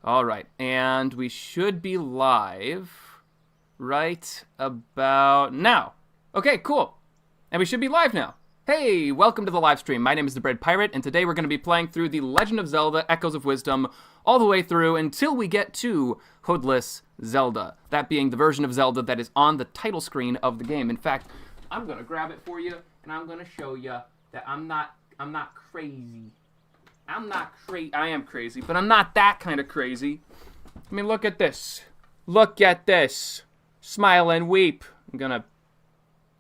All right, and we should be live right about now. Okay, cool. And we should be live now. Hey, welcome to the live stream. My name is the Bread Pirate, and today we're going to be playing through The Legend of Zelda Echoes of Wisdom all the way through until we get to Hoodless Zelda. That being the version of Zelda that is on the title screen of the game. In fact, I'm going to grab it for you, and I'm going to show you that I'm not crazy. I am crazy, but I'm not that kind of crazy. I mean, look at this. Look at this. Smile and weep. I'm gonna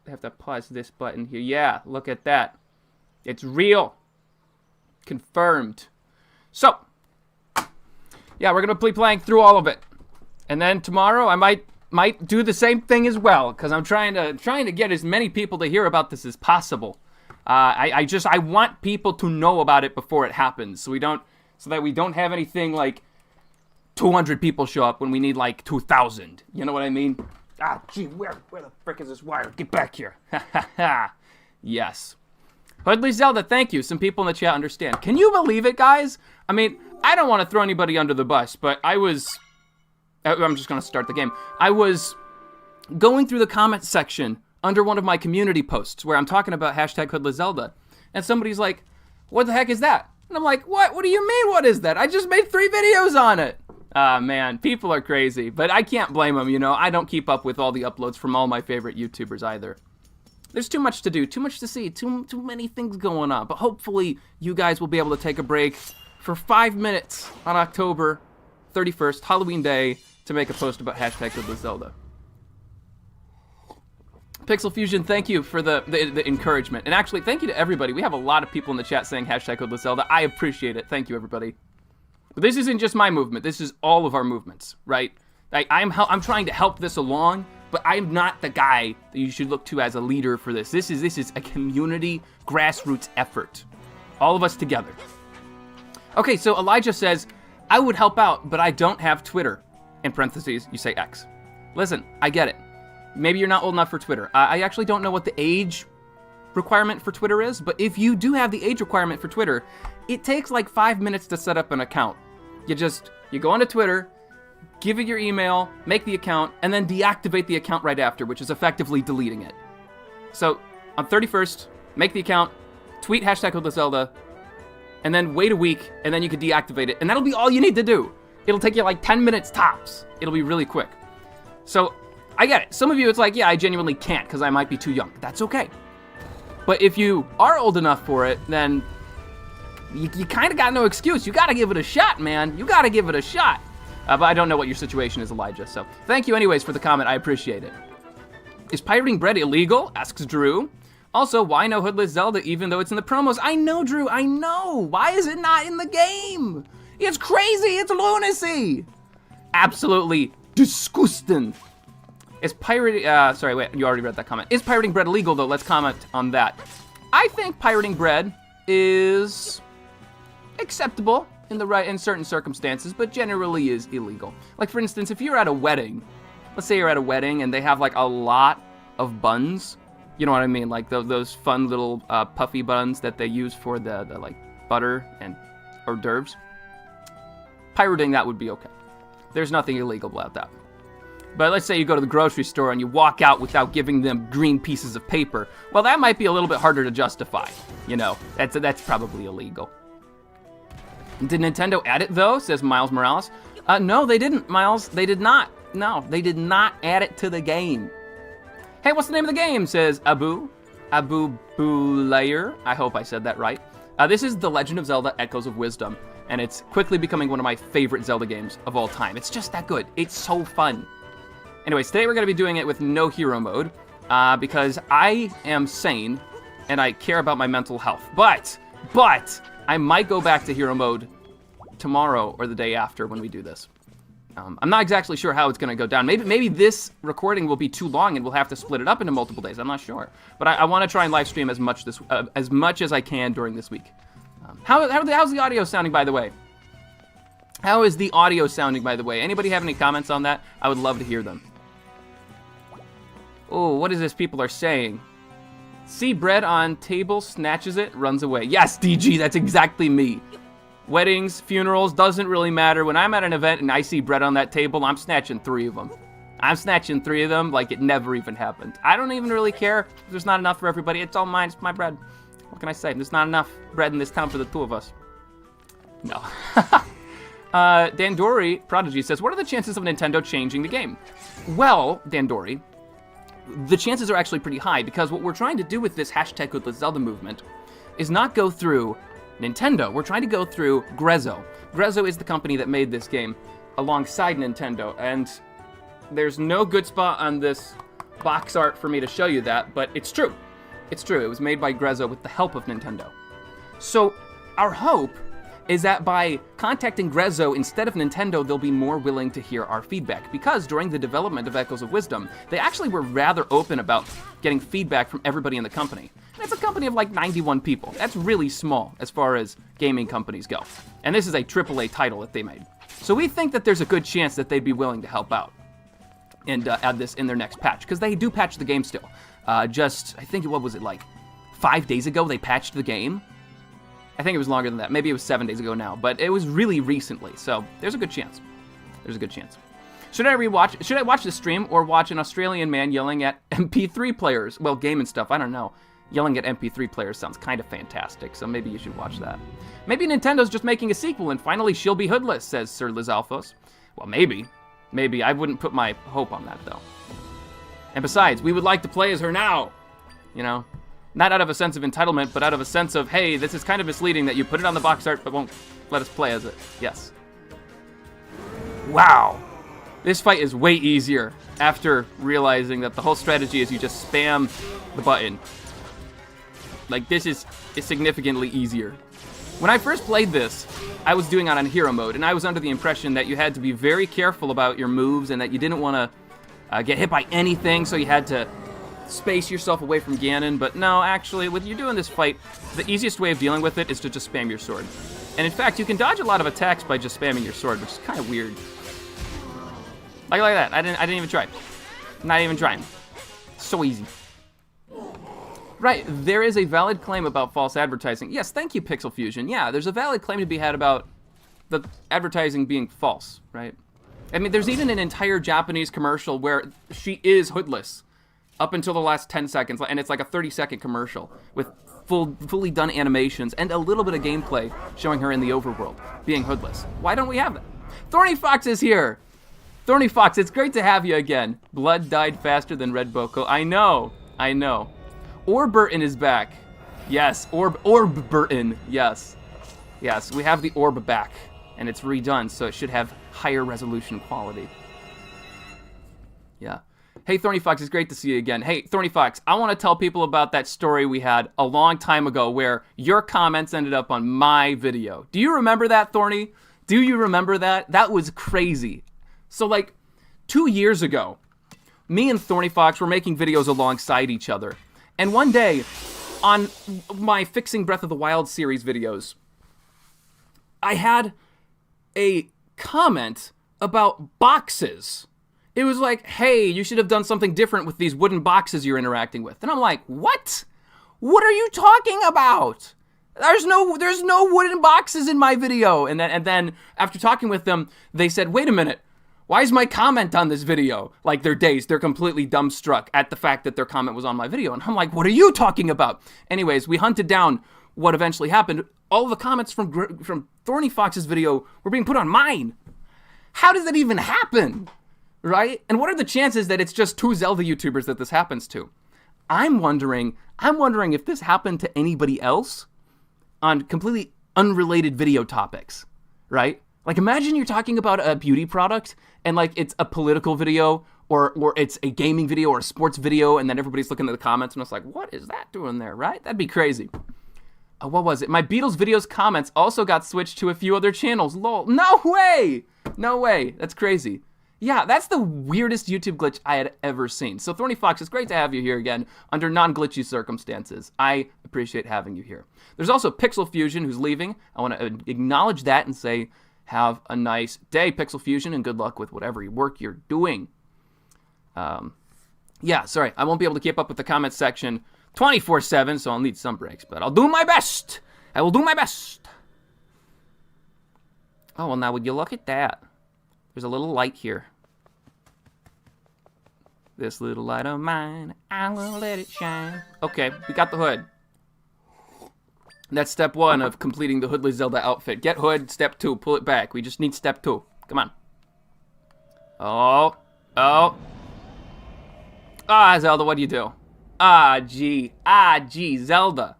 have to pause this button here. Yeah, look at that. It's real. Confirmed. So, yeah, we're gonna be playing through all of it. And then tomorrow I might do the same thing as well, because I'm trying to get as many people to hear about this as possible. I want people to know about it before it happens, so that we don't have anything like 200 people show up when we need like 2,000. You know what I mean? Ah, gee, where the frick is this wire? Get back here. Ha ha ha. Yes. Hoodless Zelda, thank you. Some people in the chat understand. Can you believe it, guys? I mean, I don't want to throw anybody under the bus, but I'm just going to start the game. I was going through the comments section under one of my community posts where I'm talking about hashtag Hoodless Zelda. And somebody's like, what the heck is that? And I'm like, what? What do you mean, what is that? I just made 3 videos on it. Man, people are crazy. But I can't blame them, you know. I don't keep up with all the uploads from all my favorite YouTubers either. There's too much to do, too much to see, too many things going on. But hopefully you guys will be able to take a break for 5 minutes on October 31st, Halloween Day, to make a post about hashtag Hoodless Zelda. Pixel Fusion, thank you for the encouragement. And actually, thank you to everybody. We have a lot of people in the chat saying hashtag Hoodless Zelda. I appreciate it. Thank you, everybody. But this isn't just my movement. This is all of our movements, right? I'm trying to help this along, but I'm not the guy that you should look to as a leader for this. This is a community grassroots effort. All of us together. Okay, so Elijah says, I would help out, but I don't have Twitter. In parentheses, you say X. Listen, I get it. Maybe you're not old enough for Twitter. I actually don't know what the age requirement for Twitter is, but if you do have the age requirement for Twitter, it takes like 5 minutes to set up an account. You go onto Twitter, give it your email, make the account, and then deactivate the account right after, which is effectively deleting it. So, on 31st, make the account, tweet hashtag Hoodless Zelda, and then wait a week, and then you can deactivate it, and that'll be all you need to do. It'll take you like 10 minutes tops. It'll be really quick. So, I get it. Some of you, it's like, yeah, I genuinely can't because I might be too young. That's okay. But if you are old enough for it, then you kind of got no excuse. You got to give it a shot, man. You got to give it a shot. But I don't know what your situation is, Elijah. So thank you anyways for the comment. I appreciate it. Is pirating bread illegal? Asks Drew. Also, why no Hoodless Zelda even though it's in the promos? I know, Drew. I know. Why is it not in the game? It's crazy. It's lunacy. Absolutely disgusting. Is pirating, sorry, wait, you already read that comment. Is pirating bread illegal, though? Let's comment on that. I think pirating bread is acceptable in certain circumstances, but generally is illegal. Like, for instance, if you're at a wedding, let's say you're at a wedding and they have, like, a lot of buns, you know what I mean? Like, those fun little puffy buns that they use for the like, butter and hors d'oeuvres. Pirating that would be okay. There's nothing illegal about that. But let's say you go to the grocery store and you walk out without giving them green pieces of paper. Well, that might be a little bit harder to justify. You know, that's probably illegal. Did Nintendo add it, though, says Miles Morales. No, they didn't, Miles. They did not. No, they did not add it to the game. Hey, what's the name of the game, says Abu Bulayer. I hope I said that right. This is The Legend of Zelda Echoes of Wisdom, and it's quickly becoming one of my favorite Zelda games of all time. It's just that good. It's so fun. Anyways, today we're going to be doing it with no hero mode, because I am sane, and I care about my mental health. But, I might go back to hero mode tomorrow or the day after when we do this. I'm not exactly sure how it's going to go down. Maybe this recording will be too long and we'll have to split it up into multiple days. I'm not sure. But I want to try and live stream as much as I can during this week. How's the audio sounding, by the way? How is the audio sounding, by the way? Anybody have any comments on that? I would love to hear them. Oh, what is this people are saying? See bread on table, snatches it, runs away. Yes, DG, that's exactly me. weddings, funerals, doesn't really matter. When I'm at an event and I see bread on that table, I'm snatching 3 of them. I'm snatching 3 of them like it never even happened. I don't even really care if there's not enough for everybody. It's all mine. It's my bread. What can I say? There's not enough bread in this town for the 2 of us. No. Dandori Prodigy says, what are the chances of Nintendo changing the game? Well, Dandori, the chances are actually pretty high, because what we're trying to do with this hashtag Hoodless Zelda movement is not go through Nintendo. We're trying to go through Grezzo. Grezzo is the company that made this game alongside Nintendo, and there's no good spot on this box art for me to show you that, but it's true. It's true. It was made by Grezzo with the help of Nintendo. So our hope is that by contacting Grezzo instead of Nintendo, they'll be more willing to hear our feedback. Because during the development of Echoes of Wisdom, they actually were rather open about getting feedback from everybody in the company. And it's a company of like 91 people. That's really small as far as gaming companies go. And this is a AAA title that they made. So we think that there's a good chance that they'd be willing to help out and add this in their next patch. Because they do patch the game still. I think, what was it, like 5 days ago they patched the game? I think it was longer than that. Maybe it was 7 days ago now, but it was really recently, so there's a good chance. There's a good chance. Should I watch the stream or watch an Australian man yelling at MP3 players? Well, game and stuff, I don't know. Yelling at MP3 players sounds kind of fantastic, so maybe you should watch that. Maybe Nintendo's just making a sequel and finally she'll be hoodless, says Sir Lizalfos. Well, maybe. Maybe. I wouldn't put my hope on that, though. And besides, we would like to play as her now. You know? Not out of a sense of entitlement, but out of a sense of, hey, this is kind of misleading that you put it on the box art but won't let us play as it. Yes. Wow. This fight is way easier after realizing that the whole strategy is you just spam the button. Like, this is significantly easier. When I first played this, I was doing it on hero mode, and I was under the impression that you had to be very careful about your moves and that you didn't want to get hit by anything, so you had to space yourself away from Ganon. But no, actually, with you doing this fight, the easiest way of dealing with it is to just spam your sword. And in fact, you can dodge a lot of attacks by just spamming your sword, which is kind of weird. Like that. I didn't even try. Not even trying. So easy. Right, there is a valid claim about false advertising. Yes, thank you, Pixel Fusion. Yeah, there's a valid claim to be had about the advertising being false, right? I mean, there's even an entire Japanese commercial where she is hoodless up until the last 10 seconds, and it's like a 30-second commercial with fully done animations and a little bit of gameplay showing her in the overworld being hoodless. Why don't we have that? Thorny Fox is here! Thorny Fox, it's great to have you again. Blood died faster than Red Boko. I know. Orburton is back. Yes, Orburton, yes. Yes, we have the orb back, and it's redone, so it should have higher resolution quality. Yeah. Hey, Thorny Fox, it's great to see you again. Hey, Thorny Fox, I want to tell people about that story we had a long time ago where your comments ended up on my video. Do you remember that, Thorny? Do you remember that? That was crazy. So, like, 2 years ago, me and Thorny Fox were making videos alongside each other. And one day, on my Fixing Breath of the Wild series videos, I had a comment about boxes. It was like, hey, you should have done something different with these wooden boxes you're interacting with. And I'm like, what? What are you talking about? There's no wooden boxes in my video. And then after talking with them, they said, wait a minute. Why is my comment on this video? Like, they're dazed. They're completely dumbstruck at the fact that their comment was on my video. And I'm like, what are you talking about? Anyways, we hunted down what eventually happened. All the comments from Thorny Fox's video were being put on mine. How does that even happen? Right? And what are the chances that it's just 2 Zelda YouTubers that this happens to? I'm wondering if this happened to anybody else on completely unrelated video topics, right? Like, imagine you're talking about a beauty product and, like, it's a political video or it's a gaming video or a sports video, and then everybody's looking at the comments and it's like, what is that doing there, right? That'd be crazy. What was it? My Beatles videos comments also got switched to a few other channels. Lol. No way! No way. That's crazy. Yeah, that's the weirdest YouTube glitch I had ever seen. So, Thorny Fox, it's great to have you here again under non-glitchy circumstances. I appreciate having you here. There's also Pixel Fusion who's leaving. I want to acknowledge that and say, have a nice day, Pixel Fusion, and good luck with whatever work you're doing. Yeah, sorry, I won't be able to keep up with the comment section 24/7, so I'll need some breaks, but I'll do my best. I will do my best. Oh, well, now would you look at that? There's a little light here. This little light of mine, I will let it shine. Okay, we got the hood. That's step 1 of completing the Hoodless Zelda outfit. Get hood, step 2, pull it back. We just need step 2. Come on. Oh. Ah, Zelda, what do you do? Ah, gee, Zelda.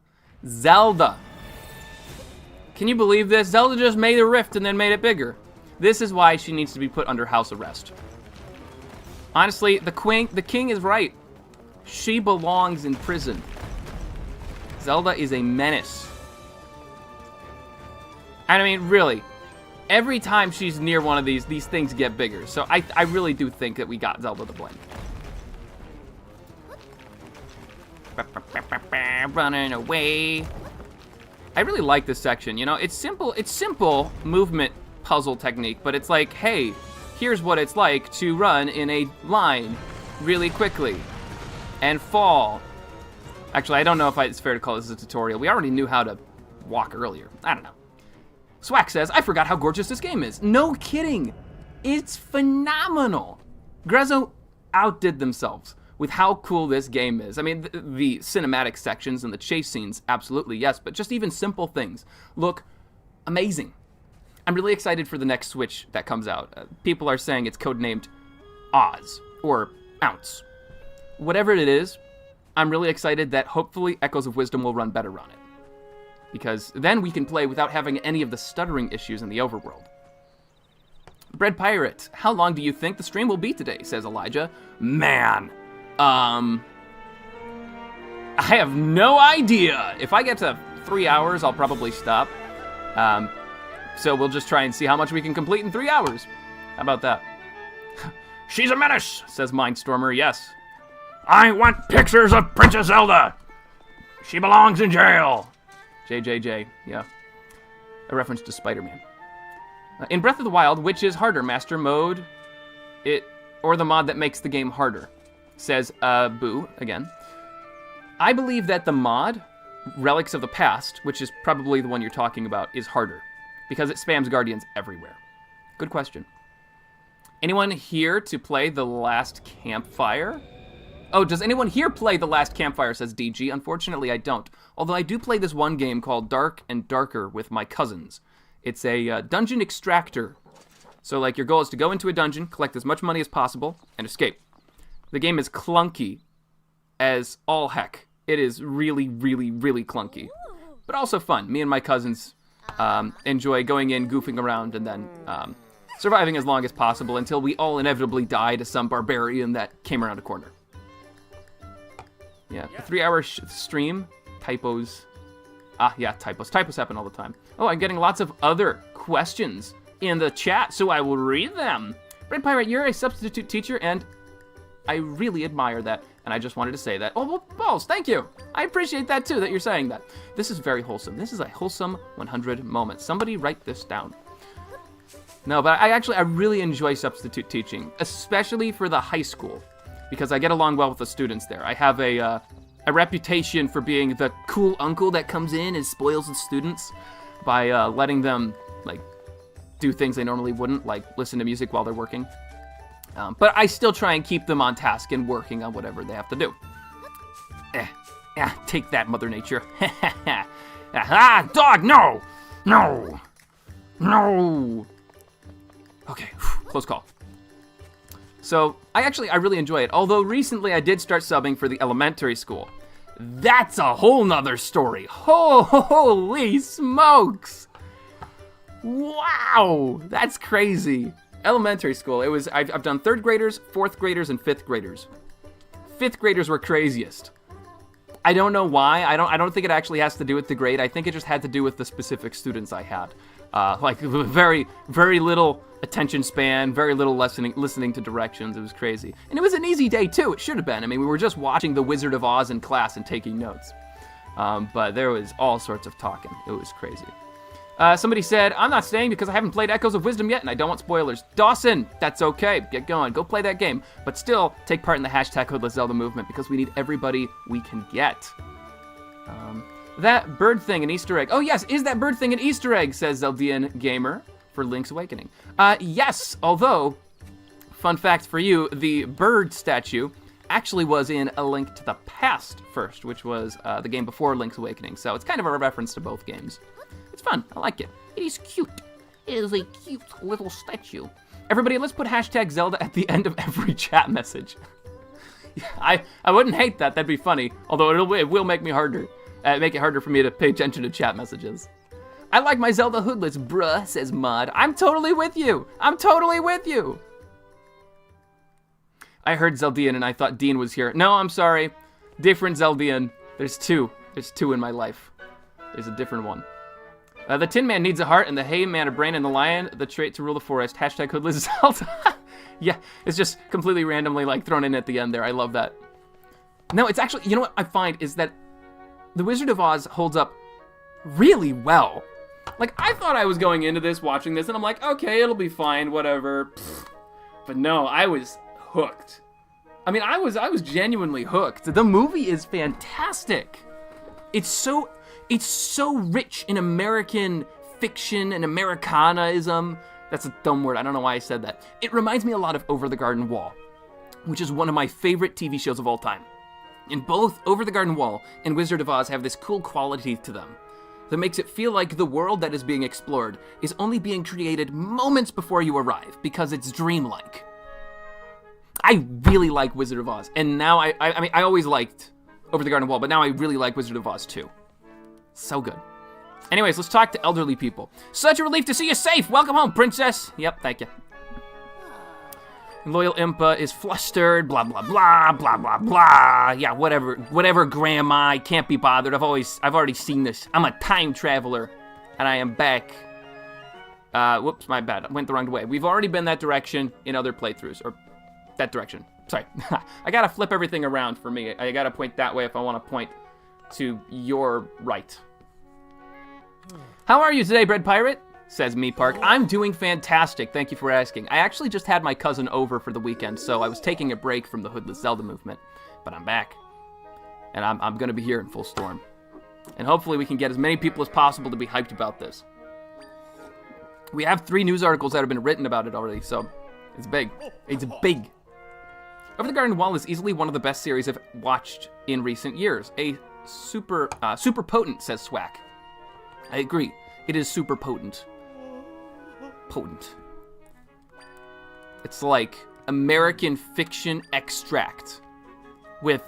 Zelda. Can you believe this? Zelda just made a rift and then made it bigger. This is why she needs to be put under house arrest. Honestly, the king is right. She belongs in prison. Zelda is a menace. And I mean, really, every time she's near one of these things get bigger. So I really do think that we got Zelda to blame. Running away. I really like this section. You know, it's simple movement puzzle technique, but it's like, hey, here's what it's like to run in a line really quickly and fall. Actually, I don't know if it's fair to call this a tutorial. We already knew how to walk earlier. I don't know. Swack says, I forgot how gorgeous this game is. No kidding. It's phenomenal. Grezzo outdid themselves with how cool this game is. I mean, the cinematic sections and the chase scenes, absolutely, yes, but just even simple things look amazing. I'm really excited for the next Switch that comes out. People are saying it's codenamed Oz, or Ounce. Whatever it is, I'm really excited that hopefully Echoes of Wisdom will run better on it. Because then we can play without having any of the stuttering issues in the overworld. Bread Pirate, how long do you think the stream will be today, says Elijah. Man, I have no idea. If I get to 3 hours, I'll probably stop. So we'll just try and see how much we can complete in 3 hours. How about that? She's a menace, says Mindstormer, yes. I want pictures of Princess Zelda. She belongs in jail. JJJ, yeah. A reference to Spider-Man. In Breath of the Wild, which is harder, Master Mode, or the mod that makes the game harder? Says Boo, again. I believe that the mod, Relics of the Past, which is probably the one you're talking about, is harder. Because it spams Guardians everywhere. Good question. Anyone here to play The Last Campfire? Oh, does anyone here play The Last Campfire, says DG. Unfortunately, I don't. Although I do play this one game called Dark and Darker with my cousins. It's a dungeon extractor. So, like, your goal is to go into a dungeon, collect as much money as possible, and escape. The game is clunky as all heck. It is really, really, really clunky. But also fun. Me and my cousins enjoy going in, goofing around, and then surviving as long as possible until we all inevitably die to some barbarian that came around a corner. Yeah, 3-hour stream, typos. Ah, yeah, typos. Typos happen all the time. Oh, I'm getting lots of other questions in the chat, so I will read them. Red Pirate, you're a substitute teacher, and I really admire that, and I just wanted to say that. Oh, well, balls, thank you. I appreciate that, too, that you're saying that. This is very wholesome. This is a wholesome 100 moment. Somebody write this down. No, but I really enjoy substitute teaching, especially for the high school, because I get along well with the students there. I have a reputation for being the cool uncle that comes in and spoils the students by letting them, like, do things they normally wouldn't, like listen to music while they're working. But I still try and keep them on task and working on whatever they have to do. Take that, Mother Nature. Ah, dog, no! No! No! Okay, close call. So, I really enjoy it. Although recently I did start subbing for the elementary school. That's a whole nother story. Holy smokes! Wow! That's crazy. Elementary school, I've done 3rd graders, 4th graders, and 5th graders. 5th graders were craziest. I don't know why. I don't think it actually has to do with the grade. I think it just had to do with the specific students I had. Like very, very little attention span, very little listening to directions. It was crazy. And it was an easy day too. It should have been. I mean, we were just watching The Wizard of Oz in class and taking notes. But there was all sorts of talking. It was crazy. Somebody said, I'm not staying because I haven't played Echoes of Wisdom yet and I don't want spoilers. Dawson, that's okay. Get going. Go play that game. But still, take part in the hashtag Hoodless Zelda movement because we need everybody we can get. That bird thing, an Easter egg. Oh yes, is that bird thing an Easter egg, says Zeldian Gamer. for Link's Awakening. Yes, although, fun fact for you, the bird statue actually was in A Link to the Past first, which was the game before Link's Awakening. So it's kind of a reference to both games. It's fun. I like it. It is cute. It is a cute little statue. Everybody, let's put hashtag Zelda at the end of every chat message. I wouldn't hate that. That'd be funny. Although it will make me harder. Make it harder for me to pay attention to chat messages. I like my Zelda hoodless, bruh, says Mod. I'm totally with you. I'm totally with you. I heard Zeldian and I thought Dean was here. No, I'm sorry. Different Zeldian. There's two. There's two in my life. There's a different one. The Tin Man needs a heart, and the Hay Man a brain, and the Lion the trait to rule the forest. Hashtag Hoodless Zelda. Yeah, it's just completely randomly like thrown in at the end there. I love that. No, it's actually, you know what I find is that The Wizard of Oz holds up really well. Like, I thought I was going into this, watching this, and I'm like, okay, it'll be fine, whatever. But no, I was hooked. I mean, I was genuinely hooked. The movie is fantastic. It's so rich in American fiction and Americanaism. That's a dumb word. I don't know why I said that. It reminds me a lot of Over the Garden Wall, which is one of my favorite TV shows of all time. And both Over the Garden Wall and Wizard of Oz have this cool quality to them that makes it feel like the world that is being explored is only being created moments before you arrive because it's dreamlike. I really like Wizard of Oz, and now I mean, I always liked Over the Garden Wall, but now I really like Wizard of Oz too. So good. Anyways, let's talk to elderly people. Such a relief to see you safe. Welcome home, princess. Yep, thank you. Loyal Impa is flustered, blah, blah, blah, blah, blah, blah. Yeah, whatever, grandma. I can't be bothered. I've already seen this. I'm a time traveler, and I am back. Whoops, my bad. I went the wrong way. We've already been that direction in other playthroughs, or that direction. Sorry. I gotta flip everything around for me. I gotta point that way if I want to point to your right. How are you today, Bread Pirate? Says Me Park. I'm doing fantastic. Thank you for asking. I actually just had my cousin over for the weekend, so I was taking a break from the Hoodless Zelda movement, but I'm back. And I'm going to be here in full storm. And hopefully we can get as many people as possible to be hyped about this. We have 3 news articles that have been written about it already, so it's big. It's big. Over the Garden Wall is easily one of the best series I've watched in recent years. A super potent, says Swack. I agree. It is super potent. Potent. It's like American fiction extract with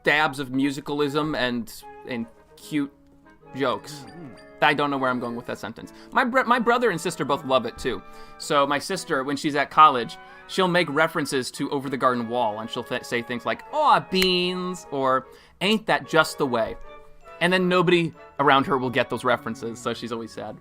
dabs of musicalism and cute jokes. I don't know where I'm going with that sentence. My brother and sister both love it too. So my sister, when she's at college, she'll make references to Over the Garden Wall, and she'll say things like, "Aw, beans," or "Ain't that just the way?" And then nobody around her will get those references, so she's always sad.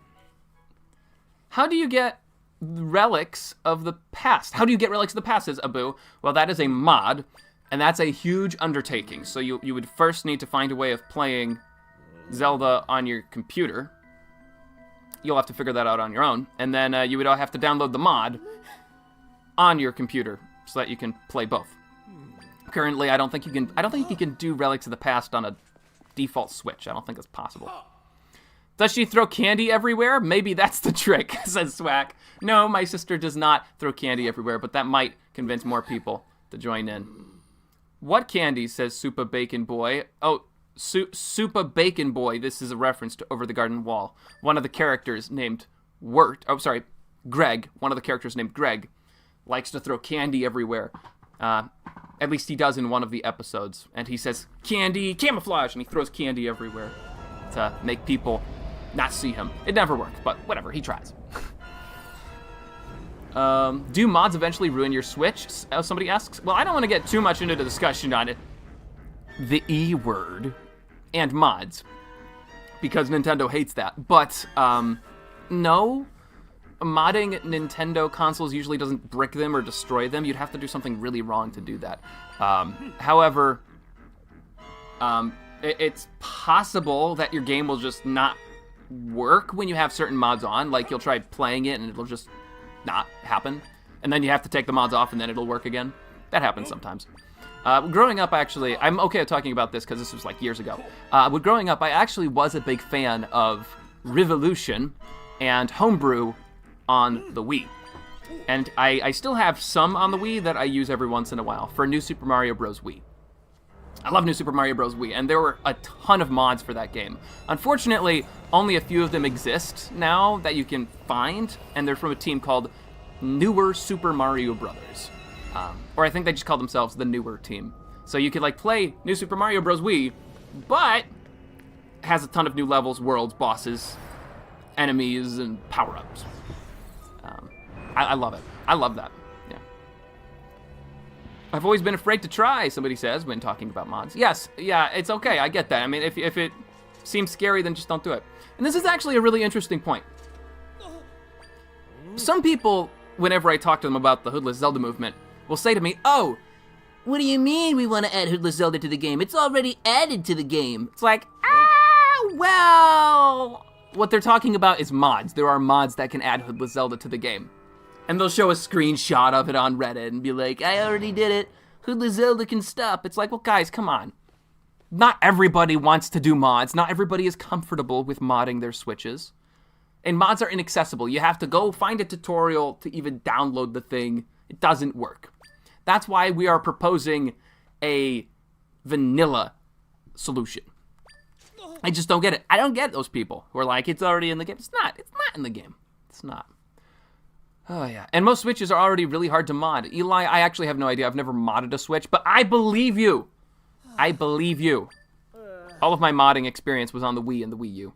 How do you get relics of the past? How do you get relics of the past, says Abu. Well, that is a mod, and that's a huge undertaking. So you would first need to find a way of playing Zelda on your computer. You'll have to figure that out on your own. And then you would have to download the mod on your computer so that you can play both. Currently, I don't think you can do Relics of the Past on a default Switch. I don't think that's possible. Does she throw candy everywhere? Maybe that's the trick, says Swack. No, my sister does not throw candy everywhere, but that might convince more people to join in. What candy, says Supa Bacon Boy. Oh, Supa Bacon Boy. This is a reference to Over the Garden Wall. One of the characters named Greg. One of the characters named Greg likes to throw candy everywhere. At least he does in one of the episodes. And he says, "Candy, camouflage," and he throws candy everywhere to make people not see him. It never works, but whatever, he tries. Do mods eventually ruin your Switch? Somebody asks. Well, I don't want to get too much into the discussion on it. The E word and mods, because Nintendo hates that. But, no. Modding Nintendo consoles usually doesn't brick them or destroy them. You'd have to do something really wrong to do that. However, it's possible that your game will just not work when you have certain mods on. Like, you'll try playing it and it'll just not happen. And then you have to take the mods off and then it'll work again. That happens sometimes. Growing up, actually, I'm okay at talking about this because this was like years ago. Growing up, I actually was a big fan of Revolution, and Homebrew on the Wii. And I still have some on the Wii that I use every once in a while for New Super Mario Bros. Wii. I love New Super Mario Bros. Wii, and there were a ton of mods for that game. Unfortunately, only a few of them exist now that you can find, and they're from a team called Newer Super Mario Brothers. Or I think they just call themselves the Newer Team. So you could like play New Super Mario Bros. Wii, but has a ton of new levels, worlds, bosses, enemies, and power-ups. I love it. I love that. Yeah. I've always been afraid to try, somebody says, when talking about mods. Yes, yeah, it's okay. I get that. I mean, if it seems scary, then just don't do it. And this is actually a really interesting point. Some people, whenever I talk to them about the Hoodless Zelda movement, will say to me, "Oh, what do you mean we want to add Hoodless Zelda to the game? It's already added to the game." It's like, well... What they're talking about is mods. There are mods that can add Hoodless Zelda to the game. And they'll show a screenshot of it on Reddit and be like, "I already did it. Hoodless Zelda can stop." It's like, well, guys, come on. Not everybody wants to do mods. Not everybody is comfortable with modding their Switches. And mods are inaccessible. You have to go find a tutorial to even download the thing. It doesn't work. That's why we are proposing a vanilla solution. I just don't get it. I don't get those people who are like, it's already in the game. It's not. It's not in the game. It's not. Oh, yeah. And most Switches are already really hard to mod. Eli, I actually have no idea. I've never modded a Switch, but I believe you. I believe you. All of my modding experience was on the Wii and the Wii U.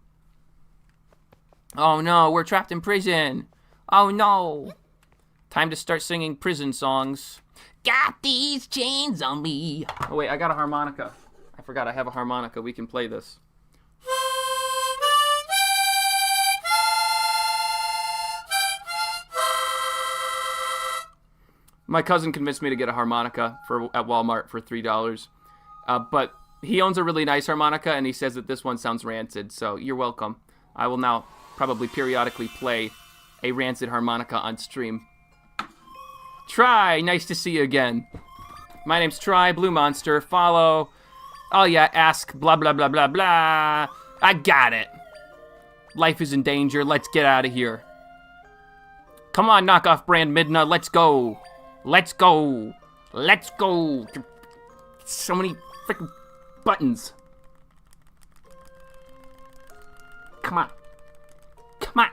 Oh, no. We're trapped in prison. Oh, no. Time to start singing prison songs. Got these chains on me. Oh, wait. I got a harmonica. I forgot I have a harmonica. We can play this. My cousin convinced me to get a harmonica at Walmart for $3. But he owns a really nice harmonica, and he says that this one sounds rancid, so you're welcome. I will now probably periodically play a rancid harmonica on stream. Try, nice to see you again. My name's Try, Blue Monster, follow. Oh yeah, ask, blah, blah, blah, blah, blah. I got it. Life is in danger, let's get out of here. Come on, knockoff brand Midna, let's go. Let's go. Let's go. So many freaking buttons. Come on. Come on.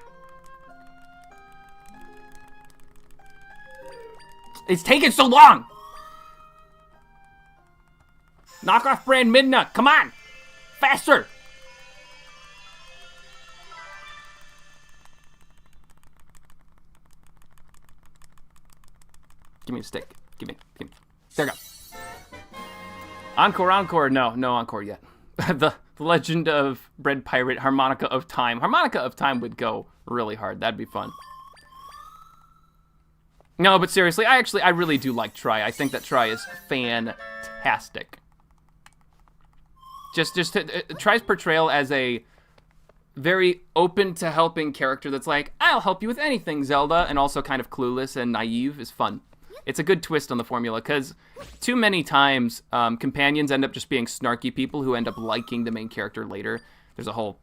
It's taking so long. Knockoff brand Midna. Come on. Faster. Give me a stick. Give me. There we go. Encore, encore. No encore yet. The Legend of Bread Pirate Harmonica of Time. Harmonica of Time would go really hard. That'd be fun. No, but seriously, I really do like Try. I think that Try is fantastic. Just Try's portrayal as a very open to helping character that's like, I'll help you with anything, Zelda, and also kind of clueless and naive is fun. It's a good twist on the formula, because too many times companions end up just being snarky people who end up liking the main character later. There's a whole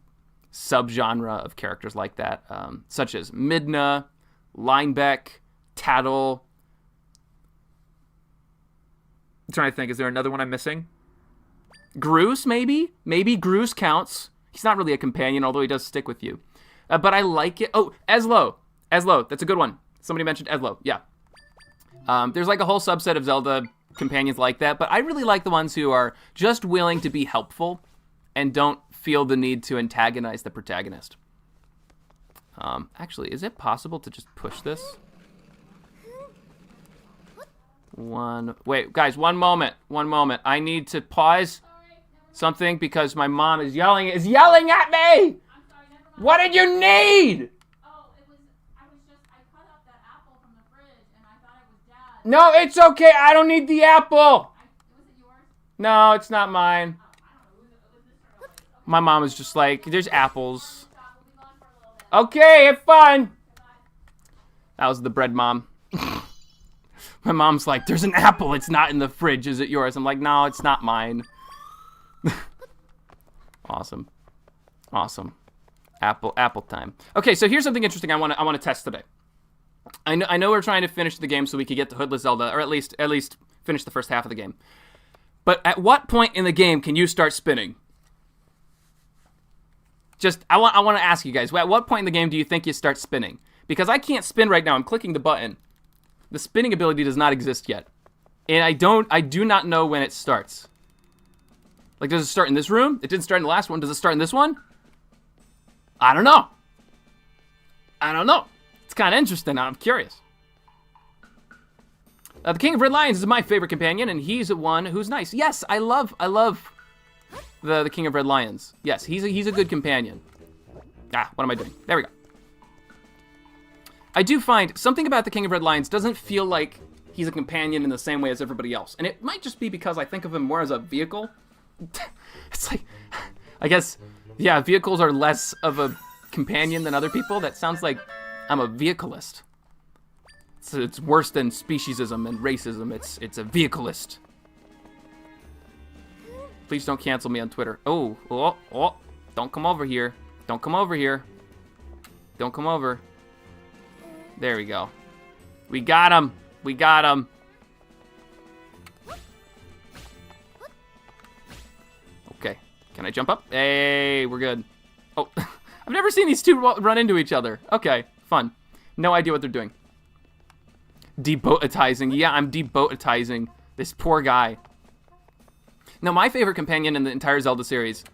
subgenre of characters like that, such as Midna, Linebeck, Tattle. I'm trying to think, is there another one I'm missing? Groose, maybe? Maybe Groose counts. He's not really a companion, although he does stick with you. But I like it. Oh, Eslo. Eslo, that's a good one. Somebody mentioned Eslo, yeah. There's like a whole subset of Zelda companions like that, but I really like the ones who are just willing to be helpful and don't feel the need to antagonize the protagonist. Actually, is it possible to just push this? Wait, guys, one moment. I need to pause something because my mom is yelling at me! What did you need? No, it's okay. I don't need the apple. Was it yours? No, it's not mine. My mom is just like, there's apples. Okay, have fun. That was the bread mom. My mom's like, there's an apple. It's not in the fridge. Is it yours? I'm like, no, it's not mine. Awesome. Apple time. Okay, so here's something interesting I want to test today. I know we're trying to finish the game so we could get to Hoodless Zelda, or at least finish the first half of the game. But at what point in the game can you start spinning? I want to ask you guys, at what point in the game do you think you start spinning? Because I can't spin right now. I'm clicking the button. The spinning ability does not exist yet. And I do not know when it starts. Like, does it start in this room? It didn't start in the last one. Does it start in this one? I don't know. It's kind of interesting. I'm curious. The King of Red Lions is my favorite companion, and he's the one who's nice. Yes, I love the King of Red Lions. Yes, he's a good companion. What am I doing? There we go. I do find something about the King of Red Lions doesn't feel like he's a companion in the same way as everybody else. And it might just be because I think of him more as a vehicle. It's like, I guess, yeah, vehicles are less of a companion than other people. That sounds like I'm a vehicleist. It's worse than speciesism and racism. It's a vehicleist. Please don't cancel me on Twitter. Oh, don't come over here. Don't come over here. Don't come over. There we go. We got him. We got him. Okay. Can I jump up? Hey, we're good. Oh, I've never seen these two run into each other. Okay, fun. No idea what they're doing. Deboatizing. Yeah, I'm deboatizing this poor guy. Now, my favorite companion in the entire Zelda series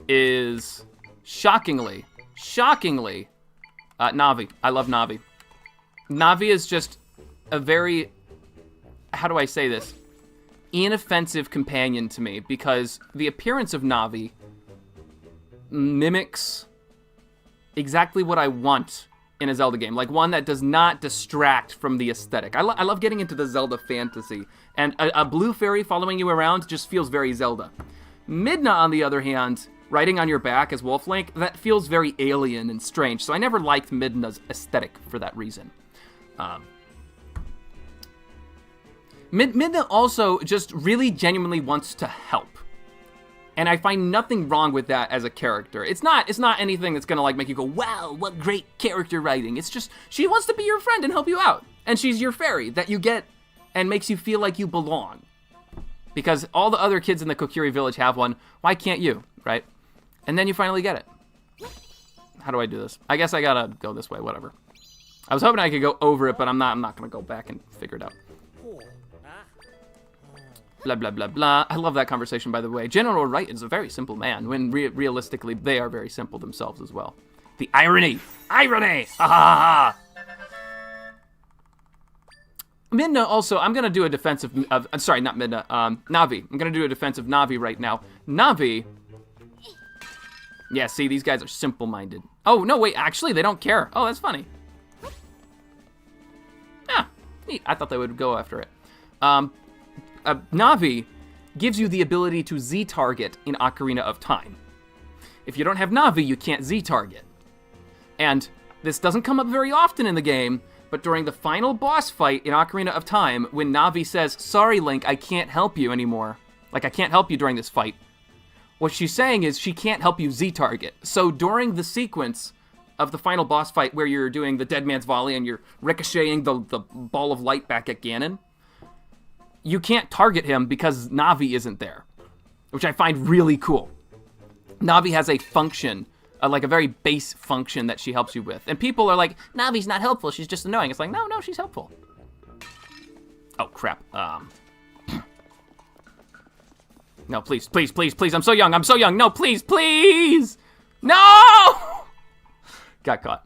is, shockingly, Navi. I love Navi. Navi is just a very, how do I say this, inoffensive companion to me, because the appearance of Navi mimics exactly what I want in a Zelda game, like one that does not distract from the aesthetic. I love getting into the Zelda fantasy, and a blue fairy following you around just feels very Zelda. Midna, on the other hand, riding on your back as Wolf Link, that feels very alien and strange, so I never liked Midna's aesthetic for that reason. Midna also just really genuinely wants to help. And I find nothing wrong with that as a character. It's not anything that's gonna like make you go, wow, what great character writing. It's just, she wants to be your friend and help you out. And she's your fairy that you get and makes you feel like you belong. Because all the other kids in the Kokiri village have one, why can't you, right? And then you finally get it. How do I do this? I guess I gotta go this way, whatever. I was hoping I could go over it, but I'm not gonna go back and figure it out. Blah, blah, blah, blah. I love that conversation, by the way. General Wright is a very simple man, when realistically, they are very simple themselves as well. The irony! Irony! Ha ha ha! Midna also, I'm going to do a defensive, sorry, not Midna, Navi. I'm going to do a defensive Navi right now. Navi, yeah, see, these guys are simple-minded. Oh, no, wait, actually, they don't care. Oh, that's funny. Ah, neat. I thought they would go after it. Navi gives you the ability to Z-target in Ocarina of Time. If you don't have Navi, you can't Z-target. And this doesn't come up very often in the game, but during the final boss fight in Ocarina of Time, when Navi says, sorry, Link, I can't help you anymore. Like, I can't help you during this fight. What she's saying is she can't help you Z-target. So during the sequence of the final boss fight where you're doing the Dead Man's Volley and you're ricocheting the ball of light back at Ganon, you can't target him because Navi isn't there, which I find really cool. Navi has a function, like a very base function that she helps you with. And people are like, Navi's not helpful, she's just annoying. It's like, no, she's helpful. Oh, crap. No, please, I'm so young. No, please. No! Got caught.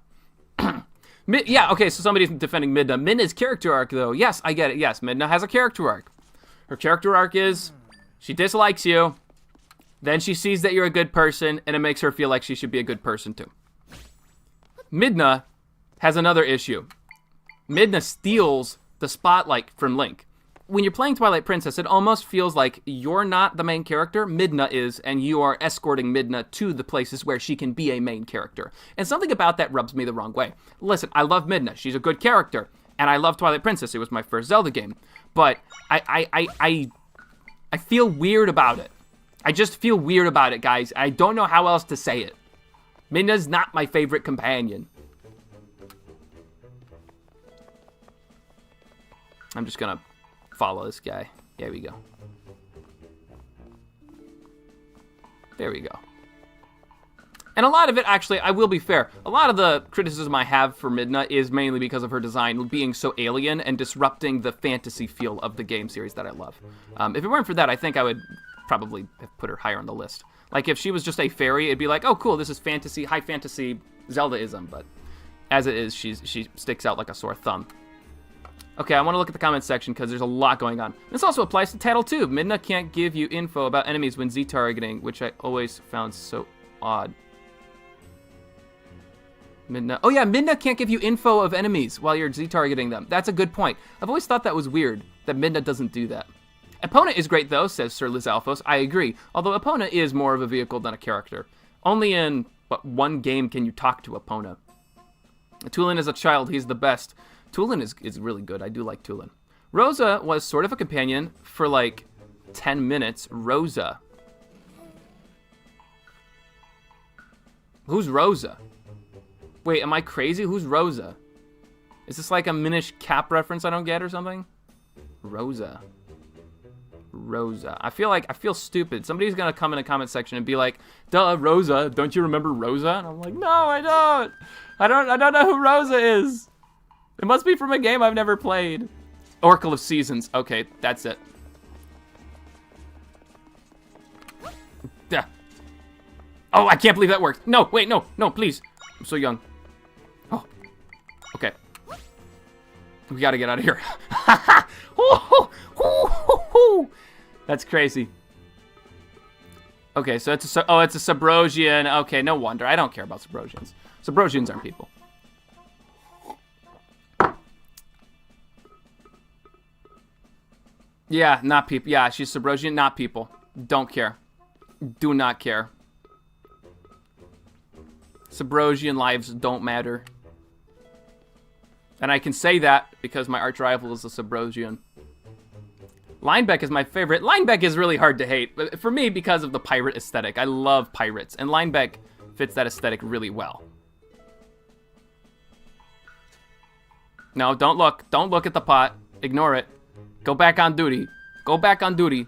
Yeah, okay, so somebody's defending Midna. Midna's character arc, though. Yes, I get it. Yes, Midna has a character arc. Her character arc is she dislikes you, then she sees that you're a good person, and it makes her feel like she should be a good person, too. Midna has another issue. Midna steals the spotlight from Link. When you're playing Twilight Princess, it almost feels like you're not the main character, Midna is, and you are escorting Midna to the places where she can be a main character. And something about that rubs me the wrong way. Listen, I love Midna. She's a good character. And I love Twilight Princess. It was my first Zelda game. But I feel weird about it. I just feel weird about it, guys. I don't know how else to say it. Midna's not my favorite companion. I'm just gonna follow this guy. There we go. There we go. And a lot of it, actually, I will be fair, a lot of the criticism I have for Midna is mainly because of her design being so alien and disrupting the fantasy feel of the game series that I love. If it weren't for that, I think I would probably have put her higher on the list. Like, if she was just a fairy, it'd be like, oh, cool, this is fantasy, high fantasy Zelda-ism, but as it is, she sticks out like a sore thumb. Okay, I want to look at the comments section because there's a lot going on. This also applies to Tattle too. Midna can't give you info about enemies when Z-targeting, which I always found so odd. Midna. Oh yeah, Midna can't give you info of enemies while you're Z-targeting them. That's a good point. I've always thought that was weird, that Midna doesn't do that. Epona is great though, says Sir Lizalfos. I agree. Although Epona is more of a vehicle than a character. Only in, one game can you talk to Epona. Tulin is a child, he's the best. Tulin is really good. I do like Tulin. Rosa was sort of a companion for like 10 minutes. Rosa. Who's Rosa? Wait, am I crazy? Who's Rosa? Is this like a Minish Cap reference I don't get or something? Rosa. Rosa. I feel stupid. Somebody's gonna come in the comment section and be like, duh, Rosa, don't you remember Rosa? And I'm like, no, I don't. I don't know who Rosa is. It must be from a game I've never played. Oracle of Seasons. Okay, that's it. Yeah. Oh, I can't believe that worked. No, wait, no, please. I'm so young. Oh, okay. We gotta get out of here. That's crazy. Okay, so it's a Subrosian. Okay, no wonder. I don't care about Subrosians. Subrosians aren't people. Yeah, not people. Yeah, she's Subrosian, not people. Don't care. Do not care. Subrosian lives don't matter. And I can say that because my arch rival is a Subrosian. Linebeck is my favorite. Linebeck is really hard to hate. But for me, because of the pirate aesthetic. I love pirates. And Linebeck fits that aesthetic really well. No, don't look. Don't look at the pot. Ignore it. Go back on duty. Go back on duty.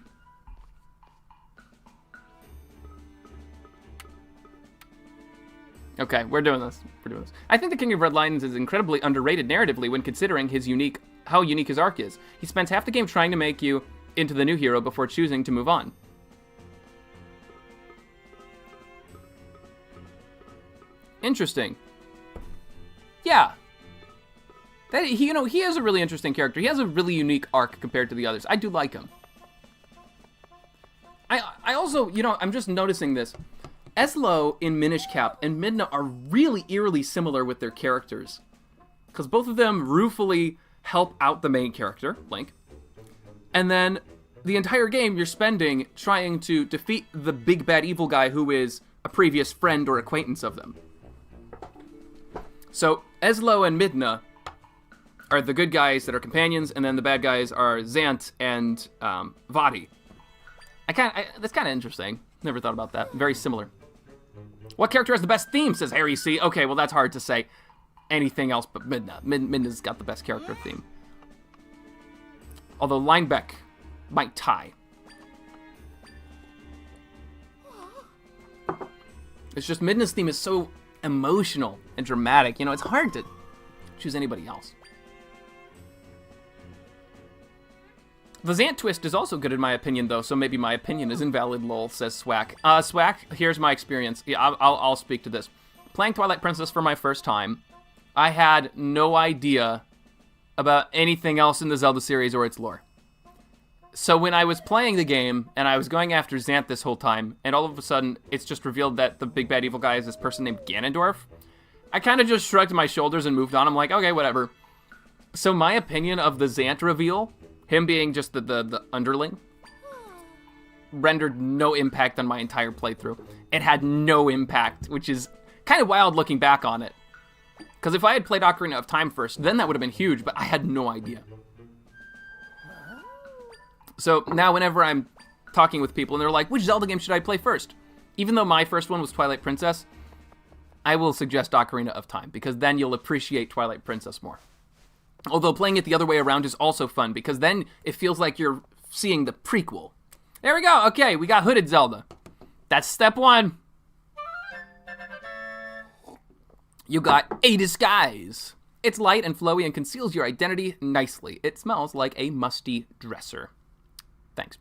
Okay, we're doing this. We're doing this. I think the King of Red Lions is incredibly underrated narratively when considering how unique his arc is. He spends half the game trying to make you into the new hero before choosing to move on. Interesting. Yeah. He has a really interesting character. He has a really unique arc compared to the others. I do like him. I also, I'm just noticing this. Eslo in Minish Cap and Midna are really eerily similar with their characters. Because both of them ruefully help out the main character, Link. And then the entire game you're spending trying to defeat the big bad evil guy who is a previous friend or acquaintance of them. So Eslo and Midna are the good guys that are companions, and then the bad guys are Zant and Vadi. That's kind of interesting. Never thought about that. Very similar. What character has the best theme, says Harry C. Okay, well, that's hard to say. Anything else but Midna. Midna's got the best character theme. Although Linebeck might tie. It's just Midna's theme is so emotional and dramatic. It's hard to choose anybody else. The Zant twist is also good in my opinion, though, so maybe my opinion is invalid, lol, says Swack. Swack, here's my experience. Yeah, I'll speak to this. Playing Twilight Princess for my first time, I had no idea about anything else in the Zelda series or its lore. So when I was playing the game, and I was going after Zant this whole time, and all of a sudden, it's just revealed that the big bad evil guy is this person named Ganondorf, I kind of just shrugged my shoulders and moved on. I'm like, okay, whatever. So my opinion of the Zant reveal, him being just the underling, rendered no impact on my entire playthrough. It had no impact, which is kind of wild looking back on it. Because if I had played Ocarina of Time first, then that would have been huge, but I had no idea. So now whenever I'm talking with people and they're like, which Zelda game should I play first? Even though my first one was Twilight Princess, I will suggest Ocarina of Time, because then you'll appreciate Twilight Princess more. Although playing it the other way around is also fun, because then it feels like you're seeing the prequel. There we go. Okay, we got Hooded Zelda. That's step 1. You got a disguise. It's light and flowy and conceals your identity nicely. It smells like a musty dresser. Thanks.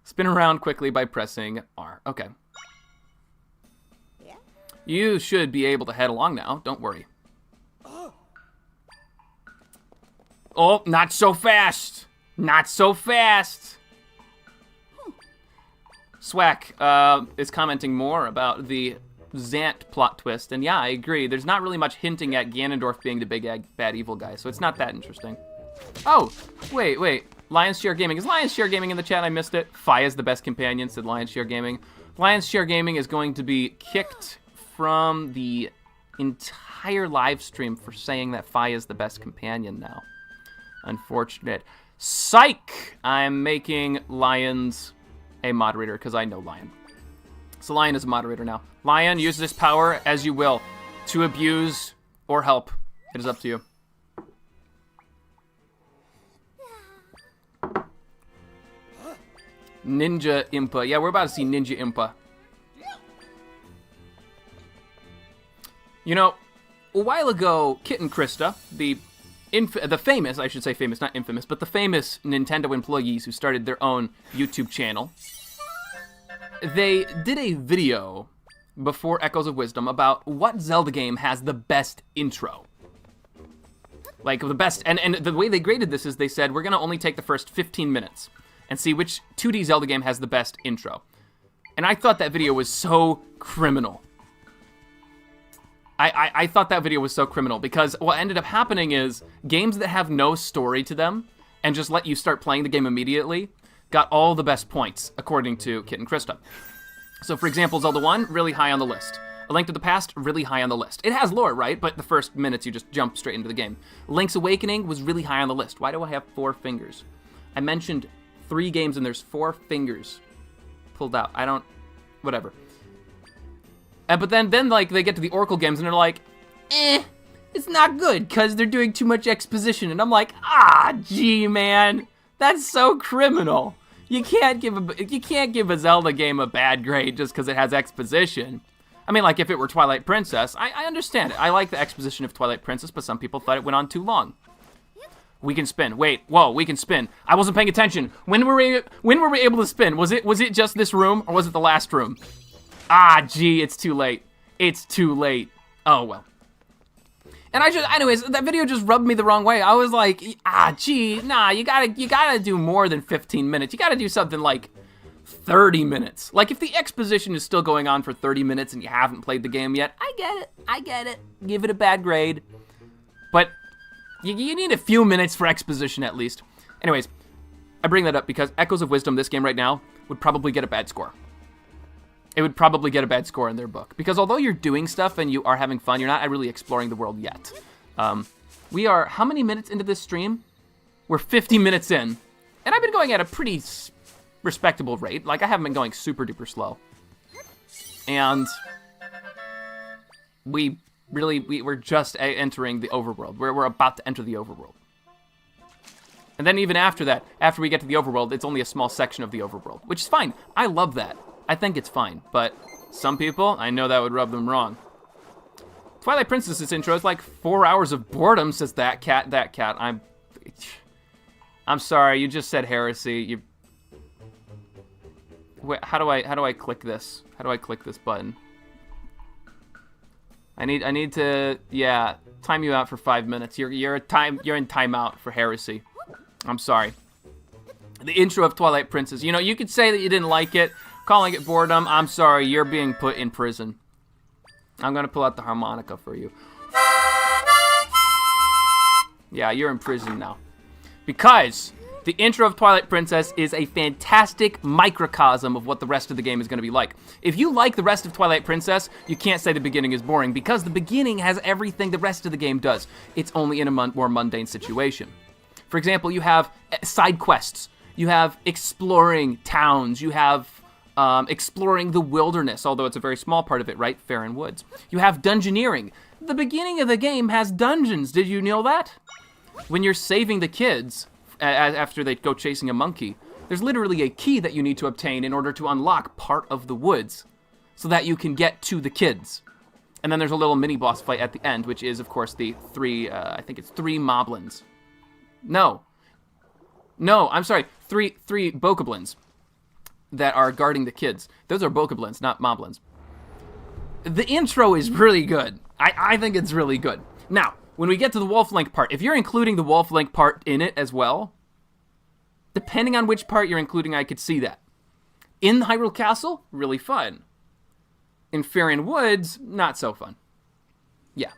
Spin around quickly by pressing R. Okay. You should be able to head along now. Don't worry. Oh, not so fast. Not so fast. Swack is commenting more about the Zant plot twist. And yeah, I agree. There's not really much hinting at Ganondorf being the big bad evil guy, so it's not that interesting. Oh, wait. Lion's Share Gaming. Is Lion's Share Gaming in the chat? I missed it. Fi is the best companion, said Lion's Share Gaming. Lion's Share Gaming is going to be kicked from the entire live stream for saying that Fi is the best companion now. Unfortunate. Psych! I'm making Lions a moderator because I know Lion. So Lion is a moderator now. Lion, use this power as you will to abuse or help. It is up to you. Ninja Impa. Yeah, we're about to see Ninja Impa. You know, a while ago, Kit and Krista, the famous, I should say famous, not infamous, but the famous Nintendo employees who started their own YouTube channel, they did a video before Echoes of Wisdom about what Zelda game has the best intro. Like, the best, and the way they graded this is they said, we're going to only take the first 15 minutes and see which 2D Zelda game has the best intro. And I thought that video was so criminal. I thought that video was so criminal because what ended up happening is games that have no story to them and just let you start playing the game immediately got all the best points, according to Kit and Krista. So, for example, Zelda 1, really high on the list. A Link to the Past, really high on the list. It has lore, right? But the first minutes, you just jump straight into the game. Link's Awakening was really high on the list. Why do I have 4 fingers? I mentioned 3 games and there's 4 fingers pulled out. I don't... whatever. But then like, they get to the Oracle games and they're like, it's not good because they're doing too much exposition. And I'm like, gee, man, that's so criminal. You can't give a Zelda game a bad grade just because it has exposition. I mean, like, if it were Twilight Princess, I understand it. I like the exposition of Twilight Princess, but some people thought it went on too long. We can spin. Wait, whoa, we can spin. I wasn't paying attention. When were we able to spin? Was it just this room or was it the last room? Gee, it's too late. It's too late. Oh, well. And anyways, that video just rubbed me the wrong way. I was like, gee, nah, you gotta do more than 15 minutes. You gotta do something like 30 minutes. Like, if the exposition is still going on for 30 minutes and you haven't played the game yet, I get it. Give it a bad grade. But you need a few minutes for exposition at least. Anyways, I bring that up because Echoes of Wisdom, this game right now, would probably get a bad score. It would probably get a bad score in their book. Because although you're doing stuff and you are having fun, you're not really exploring the world yet. We are, how many minutes into this stream? We're 50 minutes in. And I've been going at a pretty respectable rate. Like, I haven't been going super duper slow. And we're just entering the overworld. We're about to enter the overworld. And then even after that, after we get to the overworld, it's only a small section of the overworld. Which is fine. I love that. I think it's fine, but some people, I know that would rub them wrong. Twilight Princess's intro is like 4 hours of boredom, says that cat. I'm sorry, you just said heresy. Wait, how do I click this? How do I click this button? I need to, yeah, time you out for 5 minutes. You're in timeout for heresy. I'm sorry. The intro of Twilight Princess. You know, you could say that you didn't like it. Calling it boredom, I'm sorry, you're being put in prison. I'm gonna pull out the harmonica for you. Yeah, you're in prison now. Because the intro of Twilight Princess is a fantastic microcosm of what the rest of the game is gonna be like. If you like the rest of Twilight Princess, you can't say the beginning is boring, because the beginning has everything the rest of the game does. It's only in a more mundane situation. For example, you have side quests. You have exploring towns. You have exploring the wilderness, although it's a very small part of it, right? Fair and Woods. You have dungeoneering. The beginning of the game has dungeons. Did you know that? When you're saving the kids after they go chasing a monkey, there's literally a key that you need to obtain in order to unlock part of the woods so that you can get to the kids. And then there's a little mini boss fight at the end, which is, of course, the I think it's three moblins. No, I'm sorry, three bokoblins that are guarding the kids. Those are bokoblins, not moblins. The intro is really good. I think it's really good. Now, when we get to the Wolf Link part, if you're including the Wolf Link part in it as well, depending on which part you're including, I could see that. In Hyrule Castle, really fun. In Faron Woods, not so fun. Yeah.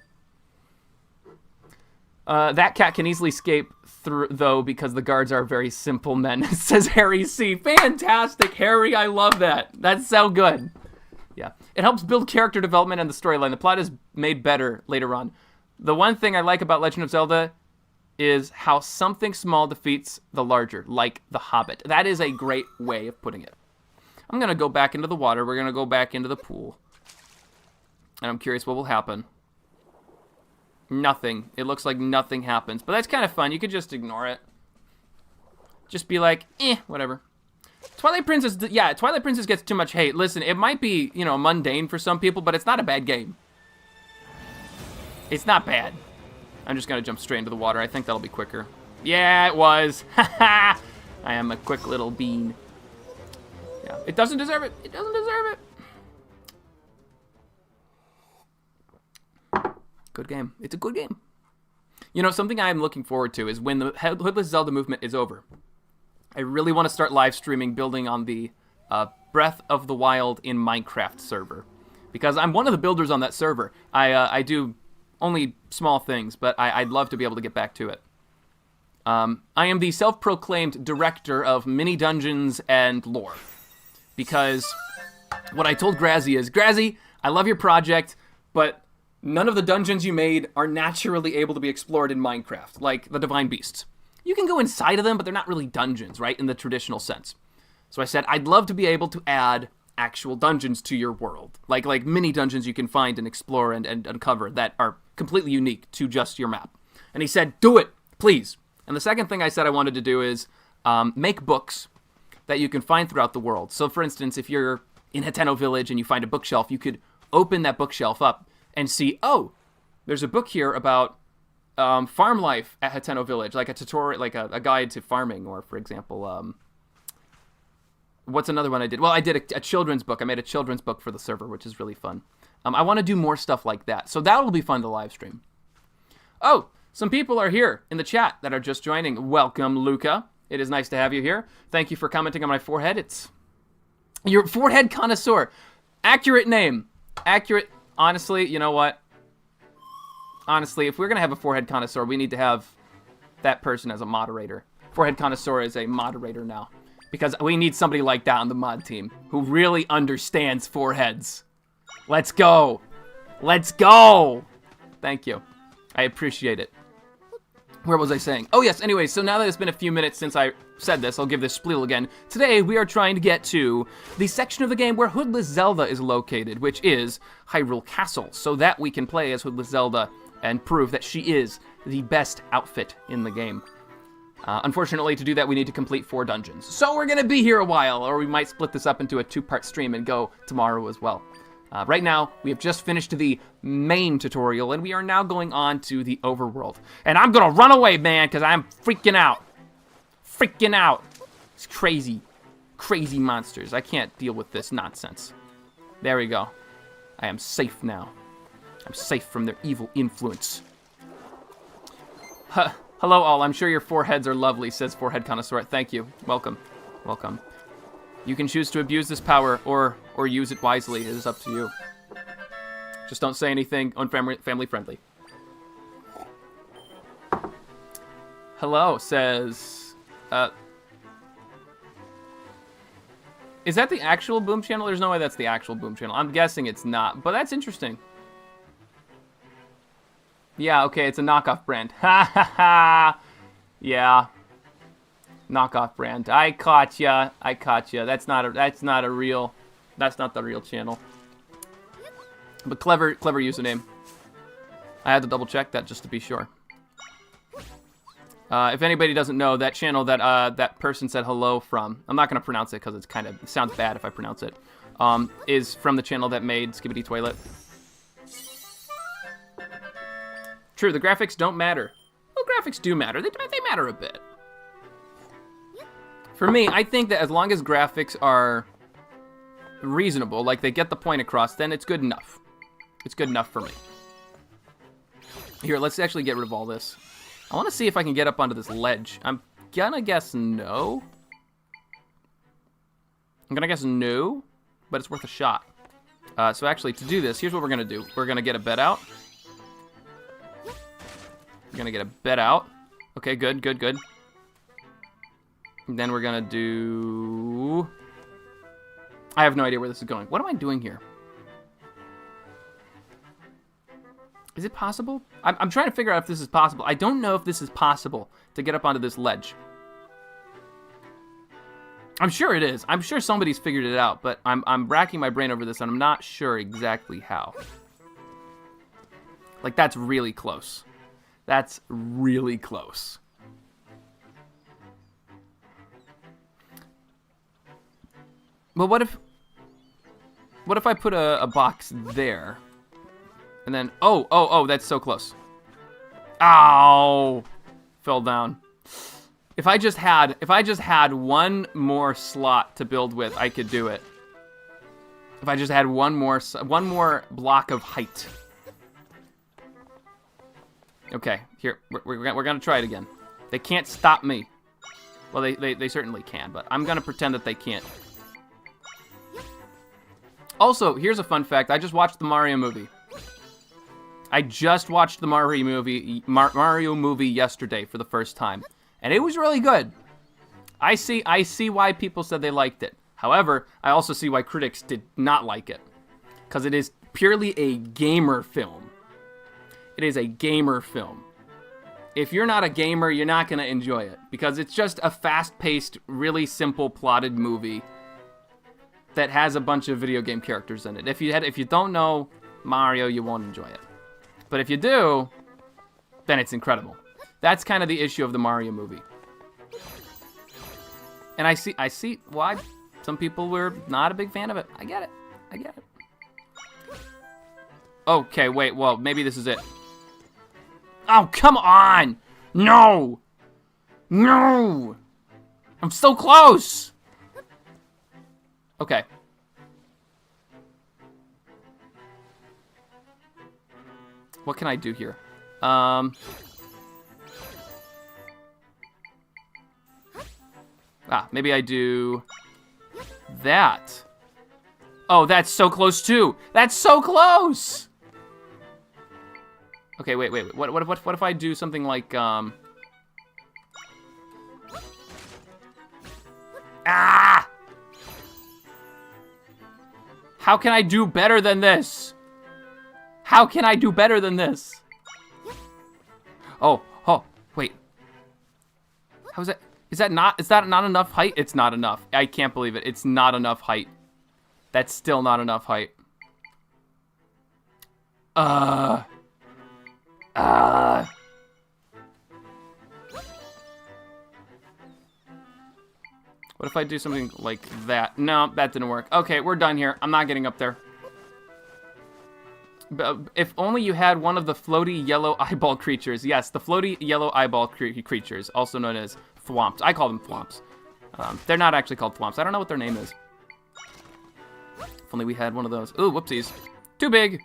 That cat can easily escape through, though, because the guards are very simple men, says Harry C. Fantastic, Harry, I love that. That's so good. Yeah. It helps build character development and the storyline. The plot is made better later on. The one thing I like about Legend of Zelda is how something small defeats the larger, like The Hobbit. That is a great way of putting it. I'm going to go back into the water. We're going to go back into the pool. And I'm curious what will happen. Nothing. It looks like nothing happens. But that's kind of fun. You could just ignore it. Just be like, whatever. Twilight Princess, yeah, Twilight Princess gets too much hate. Listen, it might be, mundane for some people, but it's not a bad game. It's not bad. I'm just going to jump straight into the water. I think that'll be quicker. Yeah, it was. I am a quick little bean. Yeah, it doesn't deserve it. It doesn't deserve it. Good game. It's a good game. Something I'm looking forward to is when the Hoodless Zelda movement is over. I really want to start live streaming building on the Breath of the Wild in Minecraft server. Because I'm one of the builders on that server. I do only small things, but I'd love to be able to get back to it. I am the self-proclaimed director of mini dungeons and lore. Because what I told Grazzy is, Grazzy, I love your project, but none of the dungeons you made are naturally able to be explored in Minecraft, like the Divine Beasts. You can go inside of them, but they're not really dungeons, right, in the traditional sense. So I said, I'd love to be able to add actual dungeons to your world, like mini dungeons you can find and explore and uncover that are completely unique to just your map. And he said, do it, please. And the second thing I said I wanted to do is make books that you can find throughout the world. So, for instance, if you're in Hateno Village and you find a bookshelf, you could open that bookshelf up and see, oh, there's a book here about farm life at Hateno Village, like a tutorial, like a guide to farming, or, for example, what's another one I did? Well, I did a children's book. I made a children's book for the server, which is really fun. I want to do more stuff like that, so that'll be fun to live stream. Oh, some people are here in the chat that are just joining. Welcome, Luca. It is nice to have you here. Thank you for commenting on my forehead. It's your forehead connoisseur. Accurate name. Accurate. Honestly, you know what? Honestly, if we're going to have a forehead connoisseur, we need to have that person as a moderator. Forehead connoisseur is a moderator now. Because we need somebody like that on the mod team who really understands foreheads. Let's go. Let's go. Thank you. I appreciate it. Where was I saying? Oh, yes. Anyway, so now that it's been a few minutes since I said this, I'll give this spiel again. Today, we are trying to get to the section of the game where Hoodless Zelda is located, which is Hyrule Castle, so that we can play as Hoodless Zelda and prove that she is the best outfit in the game. Unfortunately, to do that, we need to complete 4 dungeons. So we're going to be here a while, or we might split this up into a 2-part stream and go tomorrow as well. Right now, we have just finished the main tutorial, and we are now going on to the overworld. And I'm going to run away, man, because I'm freaking out. Freaking out. It's crazy. Crazy monsters. I can't deal with this nonsense. There we go. I am safe now. I'm safe from their evil influence. Hello, all. I'm sure your foreheads are lovely, says Forehead Connoisseur. Thank you. Welcome. Welcome. You can choose to abuse this power or use it wisely. It is up to you. Just don't say anything family friendly. Hello, says... is that the actual Boom channel? There's no way that's the actual Boom channel. I'm guessing it's not, but that's interesting. Yeah, okay, it's a knockoff brand. Ha ha ha! Yeah. Knockoff brand. I caught ya. I caught ya. That's not the real channel. But clever username. I had to double check that just to be sure. If anybody doesn't know, that channel that that person said hello from, I'm not gonna pronounce it because it sounds bad if I pronounce it. Is from the channel that made Skibbity Toilet. True, the graphics don't matter. Well, graphics do matter. They matter a bit. For me, I think that as long as graphics are reasonable, like they get the point across, then it's good enough. It's good enough for me. Here, let's actually get rid of all this. I want to see if I can get up onto this ledge. I'm gonna guess no. I'm gonna guess no, but it's worth a shot. So actually, to do this, here's what we're gonna do. We're gonna get a bed out. We're gonna get a bed out. Okay, good. And then we're gonna do... I have no idea where this is going. What am I doing here? Is it possible? I'm trying to figure out if this is possible. I don't know if this is possible to get up onto this ledge. I'm sure it is. I'm sure somebody's figured it out, but I'm racking my brain over this, and I'm not sure exactly how. Like, that's really close. That's really close. Well, what if I put a box there? And then, oh, that's so close. Ow! Fell down. If I just had one more slot to build with, I could do it. If I just had one more block of height. Okay, here, we're gonna try it again. They can't stop me. Well, they certainly can, but I'm gonna pretend that they can't. Also, here's a fun fact. I just watched the Mario movie. I just watched the Mario movie yesterday for the first time, and it was really good. I see why people said they liked it. However, I also see why critics did not like it, because it is purely a gamer film. It is a gamer film. If you're not a gamer, you're not gonna enjoy it, because it's just a fast-paced, really simple plotted movie that has a bunch of video game characters in it. If you don't know Mario, you won't enjoy it. But if you do, then it's incredible. That's kind of the issue of the Mario movie. And I see why some people were not a big fan of it. I get it. Okay, wait, well, maybe this is it. Oh, come on! No! No! I'm so close! Okay. What can I do here? Maybe I do that. Oh, that's so close too. That's so close. Okay, wait. What if I do something like How can I do better than this? How can I do better than this? Oh, wait. How is that? Is that not enough height? It's not enough. I can't believe it. It's not enough height. That's still not enough height. What if I do something like that? No, that didn't work. Okay, we're done here. I'm not getting up there. But if only you had one of the floaty yellow eyeball creatures. Yes, the floaty yellow eyeball creatures, also known as thwomps. I call them thwomps. They're not actually called thwomps. I don't know what their name is. If only we had one of those. Ooh, whoopsies. Too big.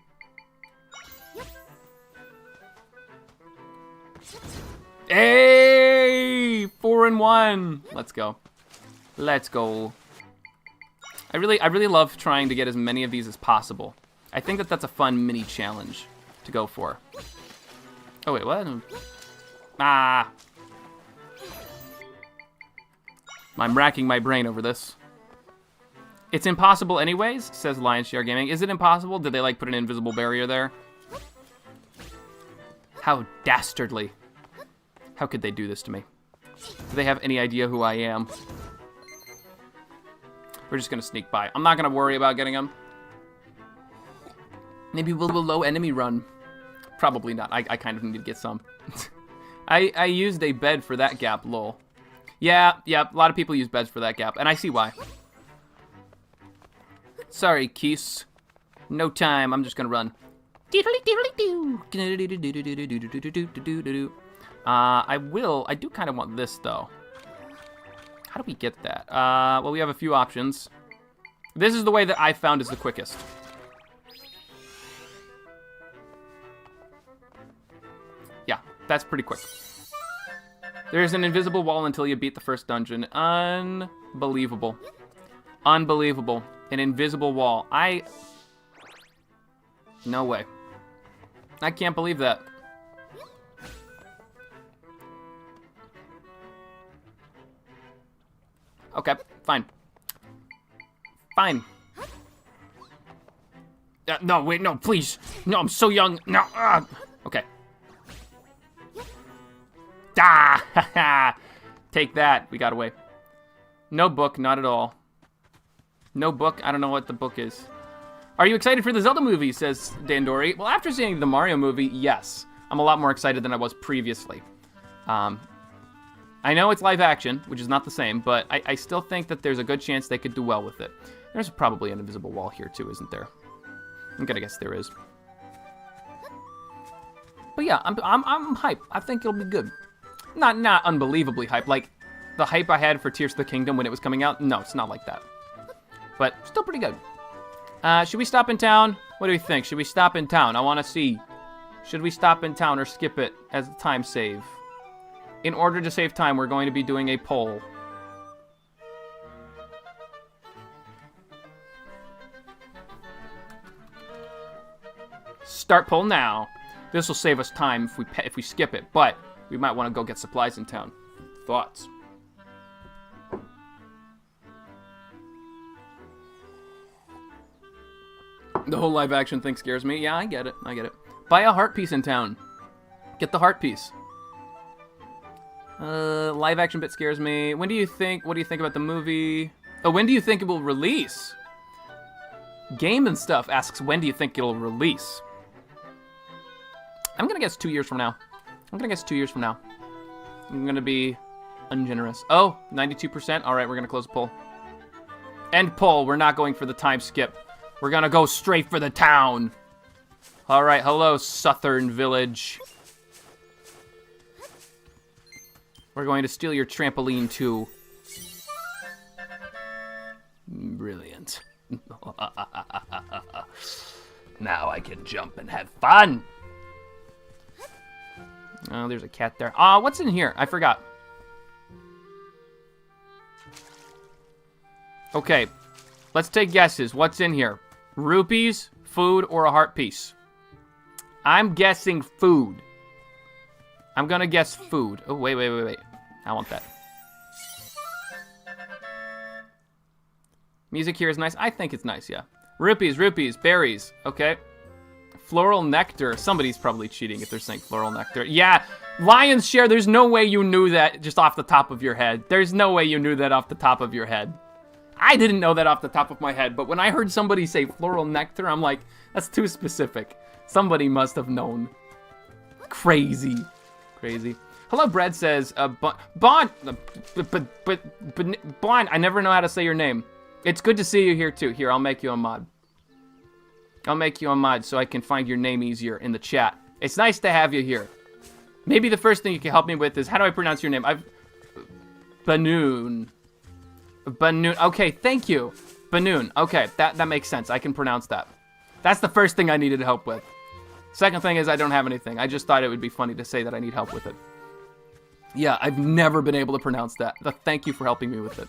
Hey! 4-in-1. Let's go. Let's go. I really love trying to get as many of these as possible. I think that that's a fun mini challenge to go for. Oh wait, what? I'm racking my brain over this. It's impossible anyways, says Lionshare Gaming. Is it impossible? Did they like put an invisible barrier there? How dastardly. How could they do this to me? Do they have any idea who I am? We're just gonna sneak by. I'm not gonna worry about getting them. Maybe we'll do a low enemy run. Probably not. I kind of need to get some. I used a bed for that gap, lol. Yeah, a lot of people use beds for that gap, and I see why. Sorry, Keese. No time, I'm just gonna run. I do kind of want this, though. How do we get that? Well, we have a few options. This is the way that I found is the quickest. Yeah, that's pretty quick. There's an invisible wall until you beat the first dungeon. Unbelievable. Unbelievable. An invisible wall. No way. I can't believe that. Okay, fine. Fine. No, wait, no, please. No, I'm so young. No, okay. Ah, take that. We got away. No book, not at all. No book. I don't know what the book is. Are you excited for the Zelda movie, says Dandori. Well, after seeing the Mario movie, yes. I'm a lot more excited than I was previously. I know it's live action, which is not the same, but I still think that there's a good chance they could do well with it. There's probably an invisible wall here, too, isn't there? I'm gonna guess there is. But yeah, I'm hyped. I think it'll be good. Not unbelievably hyped. Like, the hype I had for Tears of the Kingdom when it was coming out, no, it's not like that. But still pretty good. Should we stop in town? What do you think? Should we stop in town? I want to see. Should we stop in town or skip it as a time save? In order to save time, we're going to be doing a poll. Start poll now. This will save us time if we skip it, but we might want to go get supplies in town. Thoughts? The whole live action thing scares me. Yeah, I get it. I get it. Buy a heart piece in town. Get the heart piece. Live action bit scares me. When do you think? What do you think about the movie? Oh, when do you think it will release? Game and Stuff asks, when do you think it'll release? I'm gonna guess 2 years from now. I'm gonna be ungenerous. Oh, 92%. All right, we're gonna close the poll. End poll. We're not going for the time skip. We're gonna go straight for the town. All right, hello, Southern Village. We're going to steal your trampoline, too. Brilliant. Now I can jump and have fun. Oh, there's a cat there. What's in here? I forgot. Okay, let's take guesses. What's in here? Rupees, food, or a heart piece? I'm guessing food. I'm gonna guess food. Oh, wait. I want that. Music here is nice. I think it's nice, yeah. Rupees, berries. Okay. Floral nectar. Somebody's probably cheating if they're saying floral nectar. Yeah, lion's share. There's no way you knew that just off the top of your head. There's no way you knew that off the top of your head. I didn't know that off the top of my head, but when I heard somebody say floral nectar, I'm like, that's too specific. Somebody must have known. Crazy. Hello, Brad says, Bond, I never know how to say your name. It's good to see you here, too. Here, I'll make you a mod. So I can find your name easier in the chat. It's nice to have you here. Maybe the first thing you can help me with is, how do I pronounce your name? Banoon. Okay, thank you. Banoon. Okay, that makes sense. I can pronounce that. That's the first thing I needed help with. Second thing is I don't have anything. I just thought it would be funny to say that I need help with it. Yeah, I've never been able to pronounce that. But thank you for helping me with it.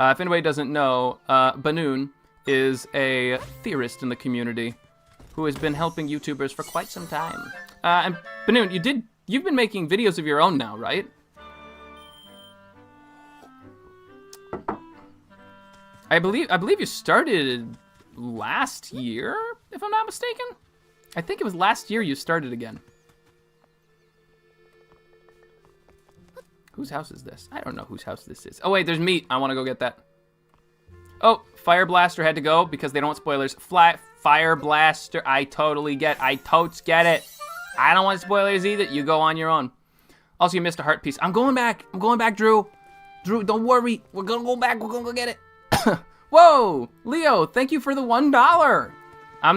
If anybody doesn't know, Banoon is a theorist in the community who has been helping YouTubers for quite some time. And Banoon, you've been making videos of your own now, right? I believe you started last year, if I'm not mistaken. I think it was last year you started again. Whose house is this? I don't know whose house this is. Oh, wait, there's meat. I want to go get that. Oh, Fire Blaster had to go because they don't want spoilers. Fire Blaster, I totes get it. I don't want spoilers either. You go on your own. Also, you missed a heart piece. I'm going back, Drew. Drew, don't worry. We're going to go back. We're going to go get it. Whoa, Leo, thank you for the $1. I'm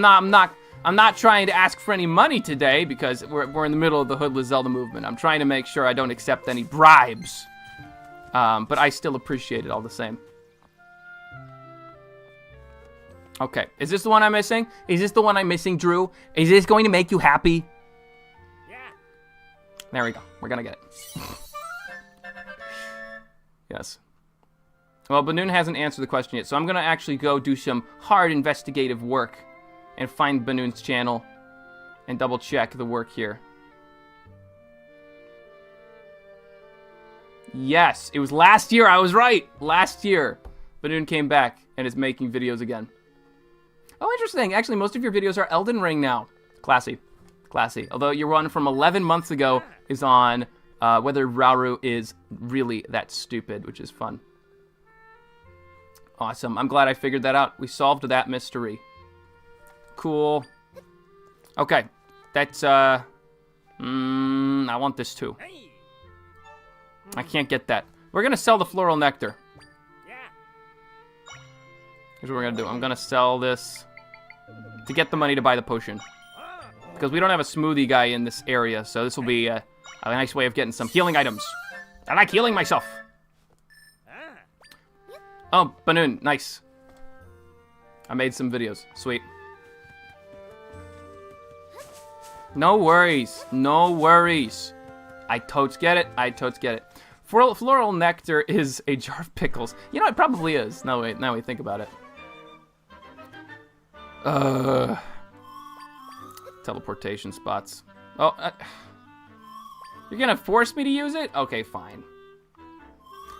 not trying to ask for any money today because we're in the middle of the Hoodless Zelda movement. I'm trying to make sure I don't accept any bribes. But I still appreciate it all the same. Okay, is this the one I'm missing? Is this the one I'm missing, Drew? Is this going to make you happy? Yeah. There we go. We're gonna get it. Yes. Well, Banoon hasn't answered the question yet, so I'm gonna actually go do some hard investigative work and find Banoon's channel and double check the work here. Yes, it was last year. I was right. Last year, Banoon came back and is making videos again. Oh, interesting. Actually, most of your videos are Elden Ring now. Classy. Classy. Although your one from 11 months ago is on whether Rauru is really that stupid, which is fun. Awesome. I'm glad I figured that out. We solved that mystery. Cool. Okay. That's, I want this too. I can't get that. We're going to sell the floral nectar. Here's what we're going to do. I'm going to sell this to get the money to buy the potion. Because we don't have a smoothie guy in this area, so this will be a nice way of getting some healing items. I like healing myself. Oh, Banoon, nice. I made some videos. Sweet. No worries. No worries. I totes get it. I totes get it. Floral nectar is a jar of pickles. You know, it probably is. Now we think about it. Teleportation spots. Oh, you're gonna force me to use it? Okay, fine.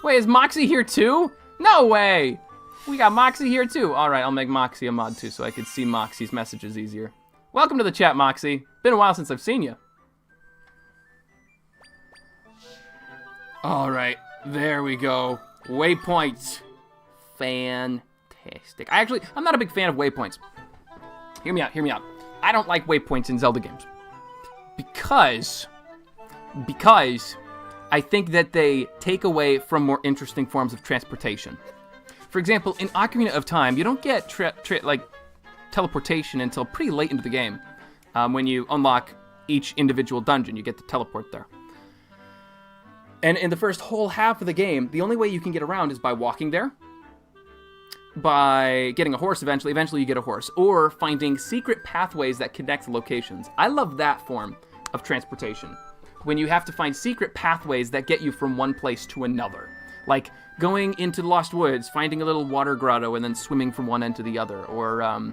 Wait, is Moxie here too? No way! We got Moxie here too. Alright, I'll make Moxie a mod too so I can see Moxie's messages easier. Welcome to the chat, Moxie. Been a while since I've seen you. Alright, there we go. Waypoints. Fantastic. I'm not a big fan of waypoints. Hear me out, hear me out. I don't like waypoints in Zelda games. Because I think that they take away from more interesting forms of transportation. For example, in Ocarina of Time, you don't get teleportation until pretty late into the game. When you unlock each individual dungeon, you get to teleport there. And in the first whole half of the game, the only way you can get around is by walking there, by getting a horse eventually you get a horse, or finding secret pathways that connect locations. I love that form of transportation, when you have to find secret pathways that get you from one place to another. Like going into the Lost Woods, finding a little water grotto, and then swimming from one end to the other, or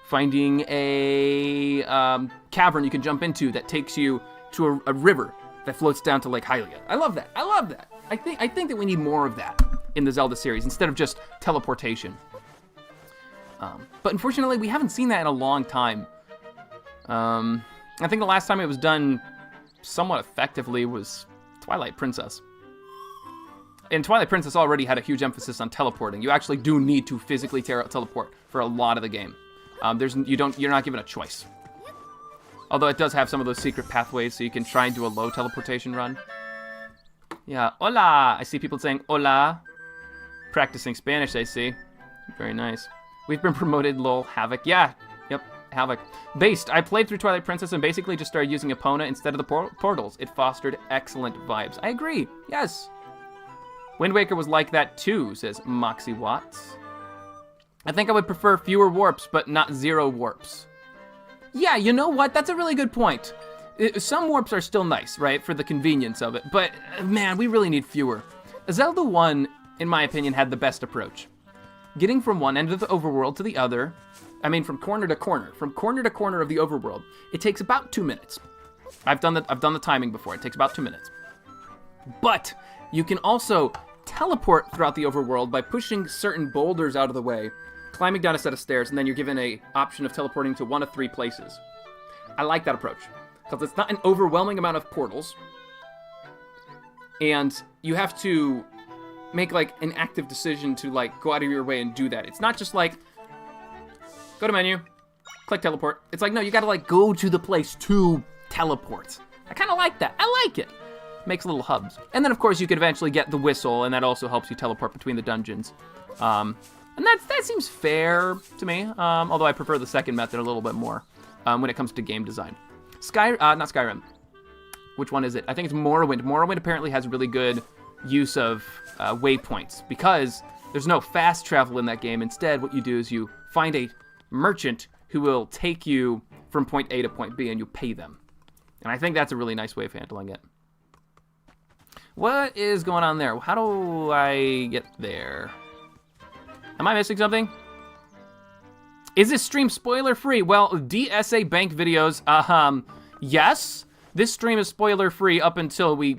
finding a cavern you can jump into that takes you to a river that floats down to Lake Hylia. I love that. I love that. I think that we need more of that in the Zelda series instead of just teleportation. But unfortunately, we haven't seen that in a long time. I think the last time it was done somewhat effectively was Twilight Princess. And Twilight Princess already had a huge emphasis on teleporting. You actually do need to physically teleport for a lot of the game. You're not given a choice. Although it does have some of those secret pathways, so you can try and do a low teleportation run. Yeah, hola! I see people saying hola. Practicing Spanish, I see. Very nice. We've been promoted, lol, Havoc. Yeah, yep, Havoc. Based, I played through Twilight Princess and basically just started using Epona instead of the portals. It fostered excellent vibes. I agree, yes. Wind Waker was like that too, says Moxie Watts. I think I would prefer fewer warps, but not 0 warps. Yeah, you know what? That's a really good point. Some warps are still nice, right, for the convenience of it, but man, we really need fewer. Zelda 1, in my opinion, had the best approach. Getting from one end of the overworld to the other, I mean from corner to corner of the overworld, it takes about 2 minutes. I've done the timing before. It takes about 2 minutes. But you can also teleport throughout the overworld by pushing certain boulders out of the way, climbing down a set of stairs, and then you're given an option of teleporting to 1 of 3 places. I like that approach, because it's not an overwhelming amount of portals, and you have to make like an active decision to like go out of your way and do that. It's not just like go to menu, click teleport. It's like, no, you gotta like go to the place to teleport. I kind of like that. I like it. Makes little hubs. And then of course you could eventually get the whistle, and that also helps you teleport between the dungeons. And that seems fair to me, although I prefer the second method a little bit more when it comes to game design. Not Skyrim. Which one is it? I think it's Morrowind. Morrowind apparently has really good use of waypoints because there's no fast travel in that game. Instead, what you do is you find a merchant who will take you from point A to point B, and you pay them. And I think that's a really nice way of handling it. What is going on there? How do I get there? Am I missing something? Is this stream spoiler free? Well, DSA Bank videos, yes. This stream is spoiler free up until we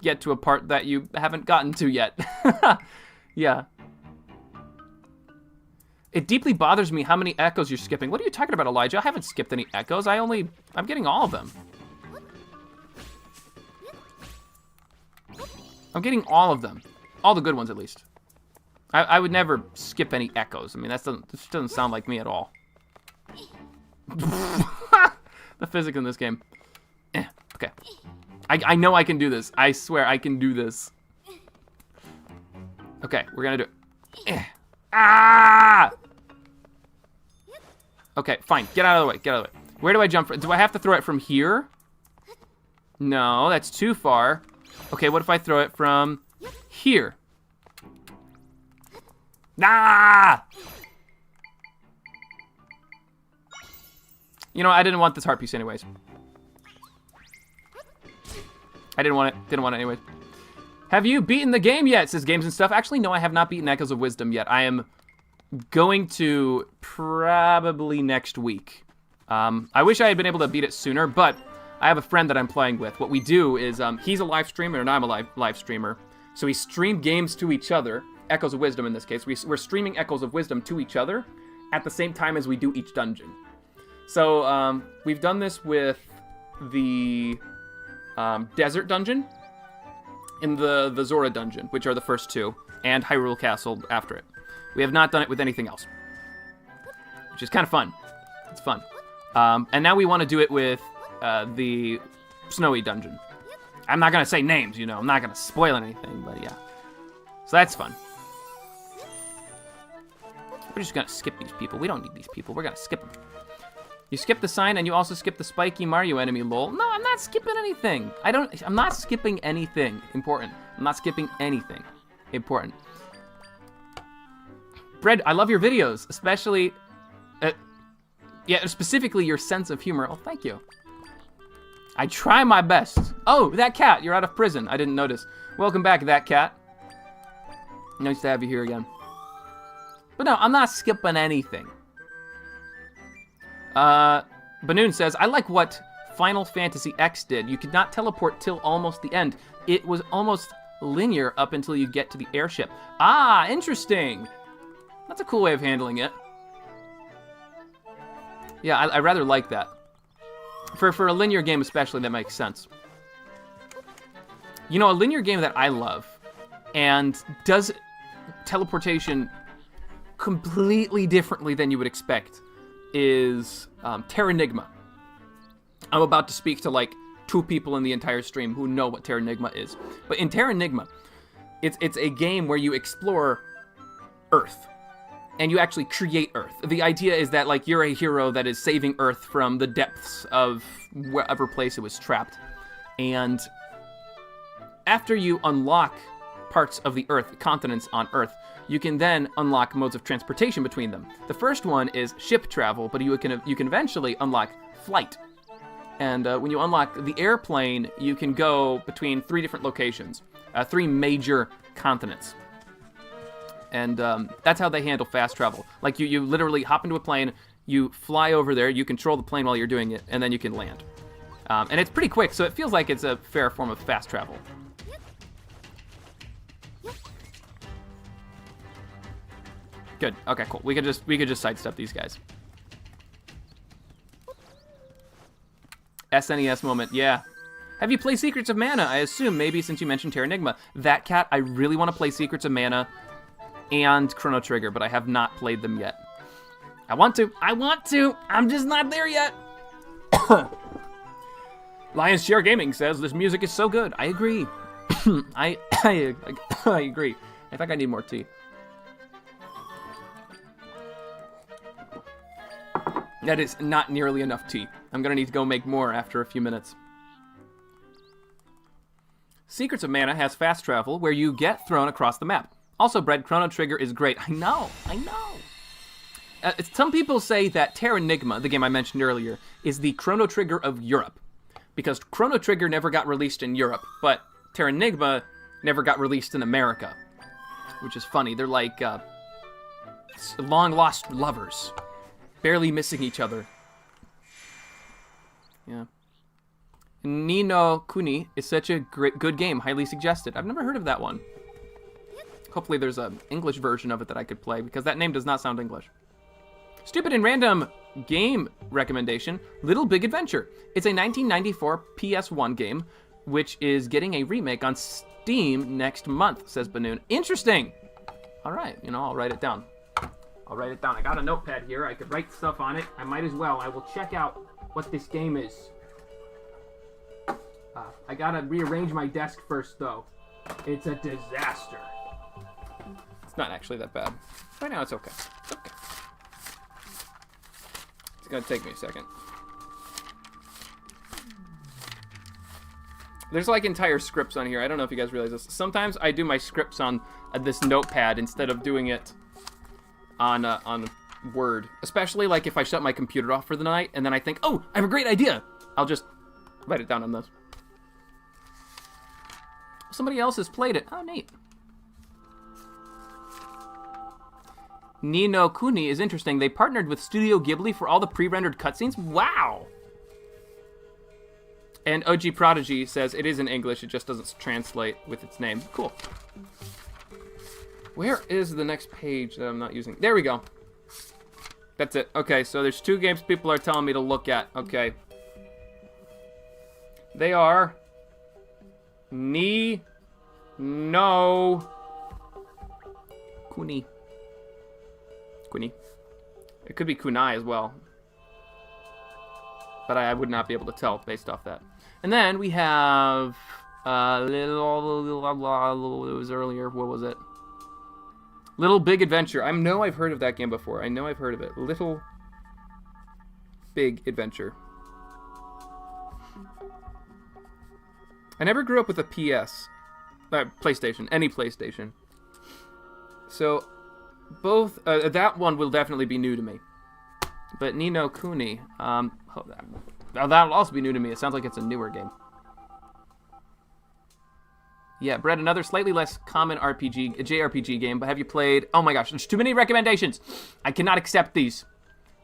get to a part that you haven't gotten to yet. Yeah. It deeply bothers me how many echoes you're skipping. What are you talking about, Elijah? I haven't skipped any echoes. I'm getting all of them. I'm getting all of them. All the good ones, at least. I would never skip any echoes. I mean, this doesn't sound like me at all. The physics in this game. Okay. I know I can do this. I swear I can do this. Okay, we're gonna do it. Ah! Okay, fine. Get out of the way. Get out of the way. Where do I jump from? Do I have to throw it from here? No, that's too far. Okay, what if I throw it from here? Ah! You know, I didn't want this heart piece anyways. I didn't want it. Didn't want it anyways. Have you beaten the game yet? Says Games and Stuff. Actually, no, I have not beaten Echoes of Wisdom yet. I am going to probably next week. I wish I had been able to beat it sooner, but I have a friend that I'm playing with. What we do is, he's a live streamer and I'm a live streamer. So we stream games to each other. Echoes of Wisdom in this case. We're streaming Echoes of Wisdom to each other at the same time as we do each dungeon. So we've done this with the Desert Dungeon and the Zora Dungeon, which are the first two, and Hyrule Castle after it. We have not done it with anything else, which is kind of fun. It's fun. And now we want to do it with the Snowy Dungeon. I'm not going to say names, you know. I'm not going to spoil anything, but yeah. So that's fun. We're just going to skip these people. We don't need these people. We're going to skip them. You skip the sign, and you also skip the spiky Mario enemy, lol. No, I'm not skipping anything. I'm not skipping anything important. I'm not skipping anything important. Bread, I love your videos, especially, specifically your sense of humor. Oh, thank you. I try my best. Oh, that cat, you're out of prison. I didn't notice. Welcome back, that cat. Nice to have you here again. But no, I'm not skipping anything. Banoon says, I like what Final Fantasy X did. You could not teleport till almost the end. It was almost linear up until you get to the airship. Ah, interesting. That's a cool way of handling it. Yeah, I rather like that. For a linear game especially, that makes sense. You know, a linear game that I love and does teleportation completely differently than you would expect is Terranigma. I'm about to speak to like 2 people in the entire stream who know what Terranigma is. But in Terranigma, it's a game where you explore Earth. And you actually create Earth. The idea is that like you're a hero that is saving Earth from the depths of wherever place it was trapped. And after you unlock parts of the Earth, continents on Earth, you can then unlock modes of transportation between them. The first one is ship travel, but you can eventually unlock flight. And when you unlock the airplane, you can go between 3 different locations, 3 major continents. And that's how they handle fast travel. Like you literally hop into a plane, you fly over there, you control the plane while you're doing it, and then you can land. And it's pretty quick, so it feels like it's a fair form of fast travel. Good. Okay, cool. We could just sidestep these guys. SNES moment. Yeah. Have you played Secrets of Mana? I assume maybe since you mentioned Terranigma. That cat, I really want to play Secrets of Mana and Chrono Trigger, but I have not played them yet. I want to. I'm just not there yet. Lion's Share Gaming says this music is so good. I agree. I agree. I think I need more tea. That is not nearly enough tea. I'm gonna need to go make more after a few minutes. Secrets of Mana has fast travel where you get thrown across the map. Also, Bread, Chrono Trigger is great. I know. Some people say that Terranigma, the game I mentioned earlier, is the Chrono Trigger of Europe. Because Chrono Trigger never got released in Europe, but Terranigma never got released in America. Which is funny. They're like long-lost lovers. Barely missing each other. Yeah. Ni no Kuni is such a good game. Highly suggested. I've never heard of that one. Hopefully there's an English version of it that I could play, because that name does not sound English. Stupid and random game recommendation, Little Big Adventure. It's a 1994 PS1 game, which is getting a remake on Steam next month, says Banoon. Interesting! Alright, I'll write it down. I got a notepad here. I could write stuff on it. I might as well. I will check out what this game is. I gotta rearrange my desk first, though. It's a disaster. It's not actually that bad. Right now, it's okay. It's gonna take me a second. There's like entire scripts on here. I don't know if you guys realize this. Sometimes I do my scripts on this notepad instead of doing it on Word. Especially like if I shut my computer off for the night and then I think, oh, I have a great idea. I'll just write it down on this. Somebody else has played it. Oh, neat. Ni no Kuni is interesting. They partnered with Studio Ghibli for all the pre-rendered cutscenes. Wow! And OG Prodigy says it is in English, it just doesn't translate with its name. Cool. Where is the next page that I'm not using? There we go. That's it. Okay, so there's two games people are telling me to look at. Okay. They are Ni no Kuni. It could be Kunai as well. But I would not be able to tell based off that. And then we have it was earlier. What was it? Little Big Adventure. I know I've heard of that game before. I know I've heard of it. Little Big Adventure. I never grew up with a PS. PlayStation. Any PlayStation. So, both... that one will definitely be new to me. But Ni no Kuni... that'll also be new to me. It sounds like it's a newer game. Yeah, Brett, another slightly less common RPG, a JRPG game, but have you played... Oh my gosh, there's too many recommendations. I cannot accept these.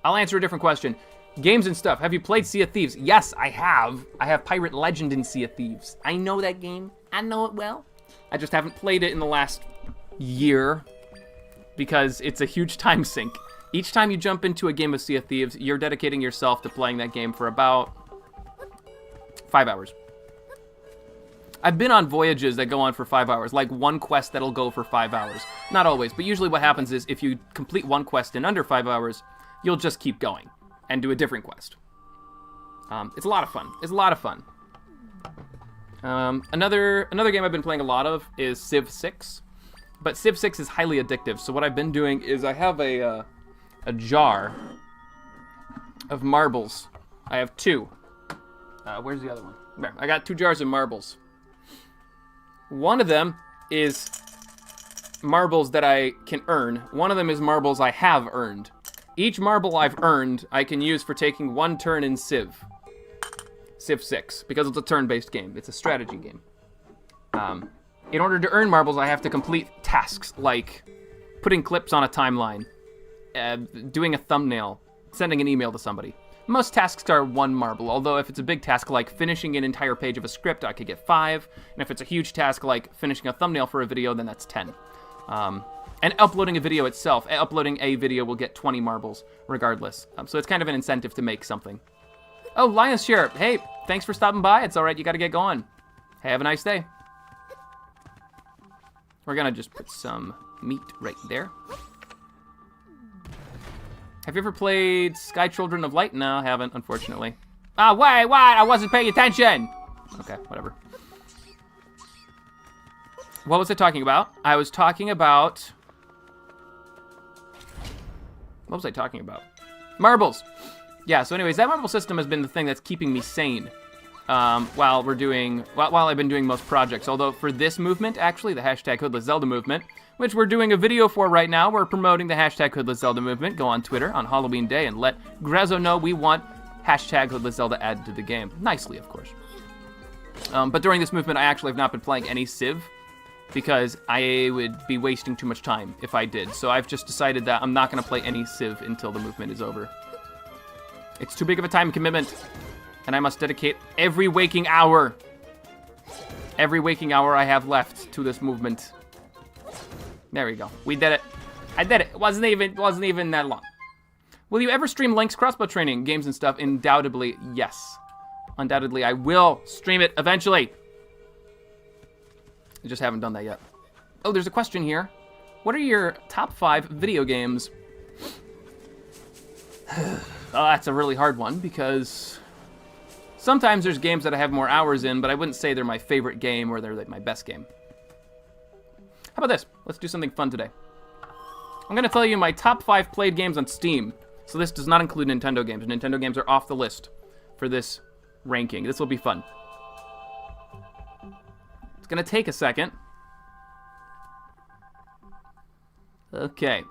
I'll answer a different question. Games and stuff. Have you played Sea of Thieves? Yes, I have. I have Pirate Legend in Sea of Thieves. I know that game. I know it well. I just haven't played it in the last year because it's a huge time sink. Each time you jump into a game of Sea of Thieves, you're dedicating yourself to playing that game for about 5 hours. I've been on voyages that go on for 5 hours, like one quest that'll go for 5 hours. Not always, but usually what happens is if you complete one quest in under 5 hours, you'll just keep going and do a different quest. It's a lot of fun. Another game I've been playing a lot of is Civ 6, but Civ 6 is highly addictive. So what I've been doing is I have a jar of marbles. I have two. Where's the other one? There. I got 2 jars of marbles. One of them is marbles that I can earn. One of them is marbles I have earned. Each marble I've earned, I can use for taking 1 turn in Civ 6, because it's a turn-based game. It's a strategy game. In order to earn marbles, I have to complete tasks like putting clips on a timeline, doing a thumbnail, sending an email to somebody. Most tasks are 1 marble, although if it's a big task like finishing an entire page of a script, I could get 5. And if it's a huge task like finishing a thumbnail for a video, then that's 10. And uploading a video itself, will get 20 marbles regardless. So it's kind of an incentive to make something. Oh, Lion's Share. Hey, thanks for stopping by. It's all right. You got to get going. Hey, have a nice day. We're going to just put some meat right there. Have you ever played Sky Children of Light? No, I haven't, unfortunately. Ah, wait, what? I wasn't paying attention. Okay, whatever. What was I talking about? I was talking about... What was I talking about? Marbles. Yeah, so anyways, that marble system has been the thing that's keeping me sane while I've been doing most projects. Although for this movement, actually, the hashtag Hoodless Zelda movement, which we're doing a video for right now, we're promoting the hashtag Hoodless Zelda movement. Go on Twitter on Halloween Day and let Grezzo know we want hashtag Hoodless Zelda added to the game. Nicely, of course. But during this movement, I actually have not been playing any Civ because I would be wasting too much time if I did. So I've just decided that I'm not going to play any Civ until the movement is over. It's too big of a time commitment, and I must dedicate every waking hour I have left to this movement. There we go. We did it. I did it. It wasn't even that long. Will you ever stream Link's crossbow training, games and stuff? Undoubtedly, yes. Undoubtedly, I will stream it eventually. I just haven't done that yet. Oh, there's a question here. What are your top 5 video games? Oh, that's a really hard one because sometimes there's games that I have more hours in, but I wouldn't say they're my favorite game or they're like my best game. How about this? Let's do something fun today. I'm going to tell you my top 5 played games on Steam. So this does not include Nintendo games. Nintendo games are off the list for this ranking. This will be fun. It's going to take a second. Okay,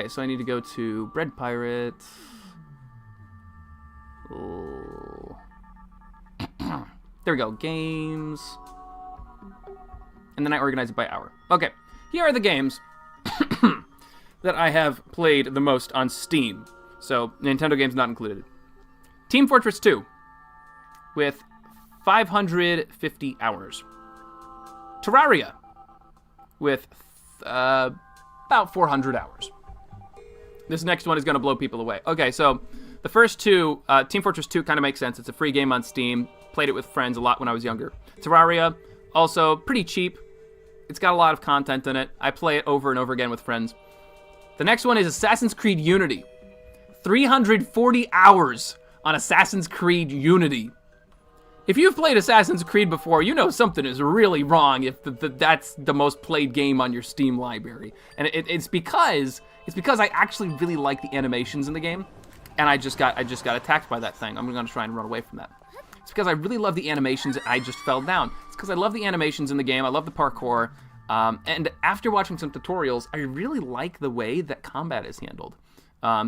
so I need to go to Bread Pirate. Oh. There we go, games. And then I organize it by hour. Okay, here are the games that I have played the most on Steam. So, Nintendo games not included. Team Fortress 2 with 550 hours. Terraria with about 400 hours. This next one is going to blow people away. Okay, so the first two, Team Fortress 2 kind of makes sense. It's a free game on Steam. Played it with friends a lot when I was younger. Terraria, also pretty cheap. It's got a lot of content in it. I play it over and over again with friends. The next one is Assassin's Creed Unity. 340 hours on Assassin's Creed Unity. If you've played Assassin's Creed before, you know something is really wrong if that's the most played game on your Steam library. And it's because I actually really like the animations in the game, and I just got attacked by that thing. I'm gonna try and run away from that. It's because I really love the animations and I just fell down. It's because I love the animations in the game. I love the parkour. And after watching some tutorials, I really like the way that combat is handled.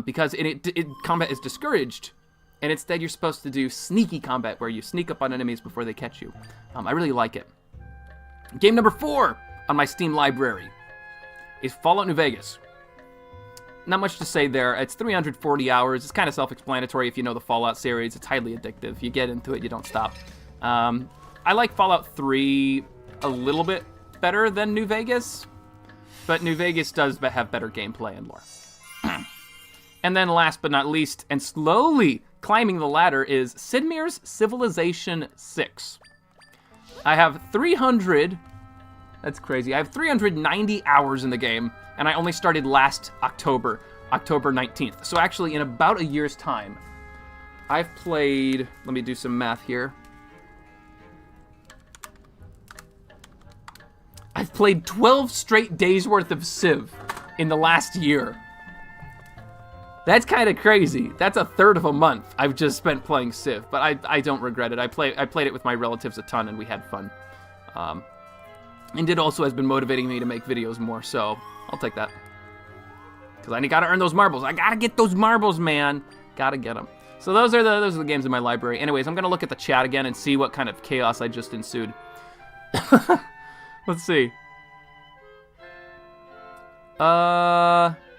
Because combat is discouraged, and instead you're supposed to do sneaky combat where you sneak up on enemies before they catch you. I really like it. Game number 4 on my Steam library is Fallout New Vegas. Not much to say there. It's 340 hours. It's kind of self-explanatory if you know the Fallout series. It's highly addictive. You get into it, you don't stop. I like Fallout 3 a little bit better than New Vegas, but New Vegas does have better gameplay and lore. And then last but not least, and slowly climbing the ladder, is Sid Meier's Civilization 6. I have 300... That's crazy. I have 390 hours in the game, and I only started last October 19th. So actually, in about a year's time, I've played... Let me do some math here. I've played 12 straight days worth of Civ in the last year. That's kind of crazy. That's a third of a month I've just spent playing Civ, but I don't regret it. I played it with my relatives a ton, and we had fun. And it also has been motivating me to make videos more, so I'll take that. Because I gotta earn those marbles. I gotta get those marbles, man. Gotta get them. So those are the games in my library. Anyways, I'm gonna look at the chat again and see what kind of chaos I just ensued. Let's see.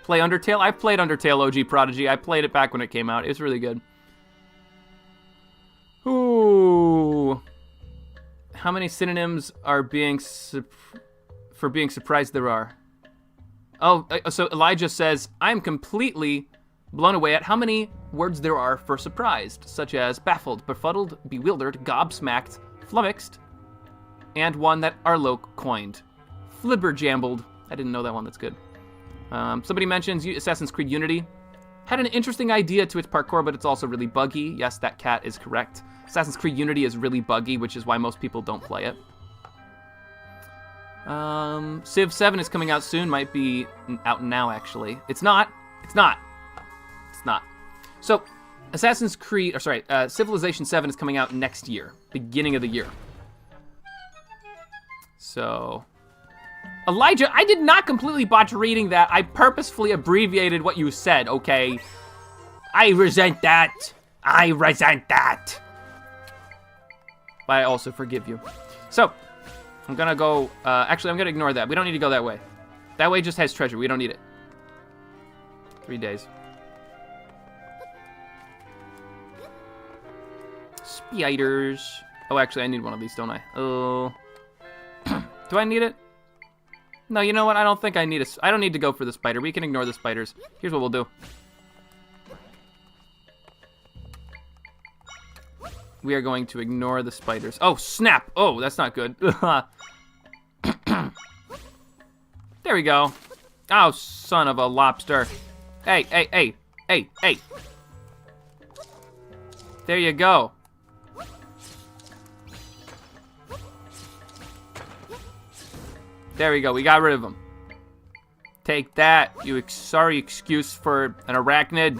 Play Undertale? I've played Undertale OG Prodigy. I played it back when it came out. It was really good. Ooh. How many synonyms are for being surprised there are? Oh, so Elijah says, I'm completely blown away at how many words there are for surprised, such as baffled, befuddled, bewildered, gobsmacked, flummoxed, and one that Arlo coined, flibberjambled. I didn't know that one, that's good. Somebody mentions Assassin's Creed Unity. Had an interesting idea to its parkour, but it's also really buggy. Yes, that cat is correct. Assassin's Creed Unity is really buggy, which is why most people don't play it. Civ 7 is coming out soon. Might be out now, actually. It's not. It's not. It's not. So, Civilization 7 is coming out next year. Beginning of the year. So... Elijah, I did not completely botch reading that. I purposefully abbreviated what you said, okay? I resent that. I resent that. But I also forgive you. So, I'm gonna go... actually, I'm gonna ignore that. We don't need to go that way. That way just has treasure. We don't need it. 3 days. Spiders. Oh, actually, I need one of these, don't I? Oh. Do I need it? No, you know what? I don't think I need a... I don't need to go for the spider. We can ignore the spiders. Here's what we'll do. We are going to ignore the spiders. Oh, snap! Oh, that's not good. There we go. Oh, son of a lobster. Hey, hey, hey, hey, hey. There you go. There we go. We got rid of them. Take that, you sorry excuse for an arachnid.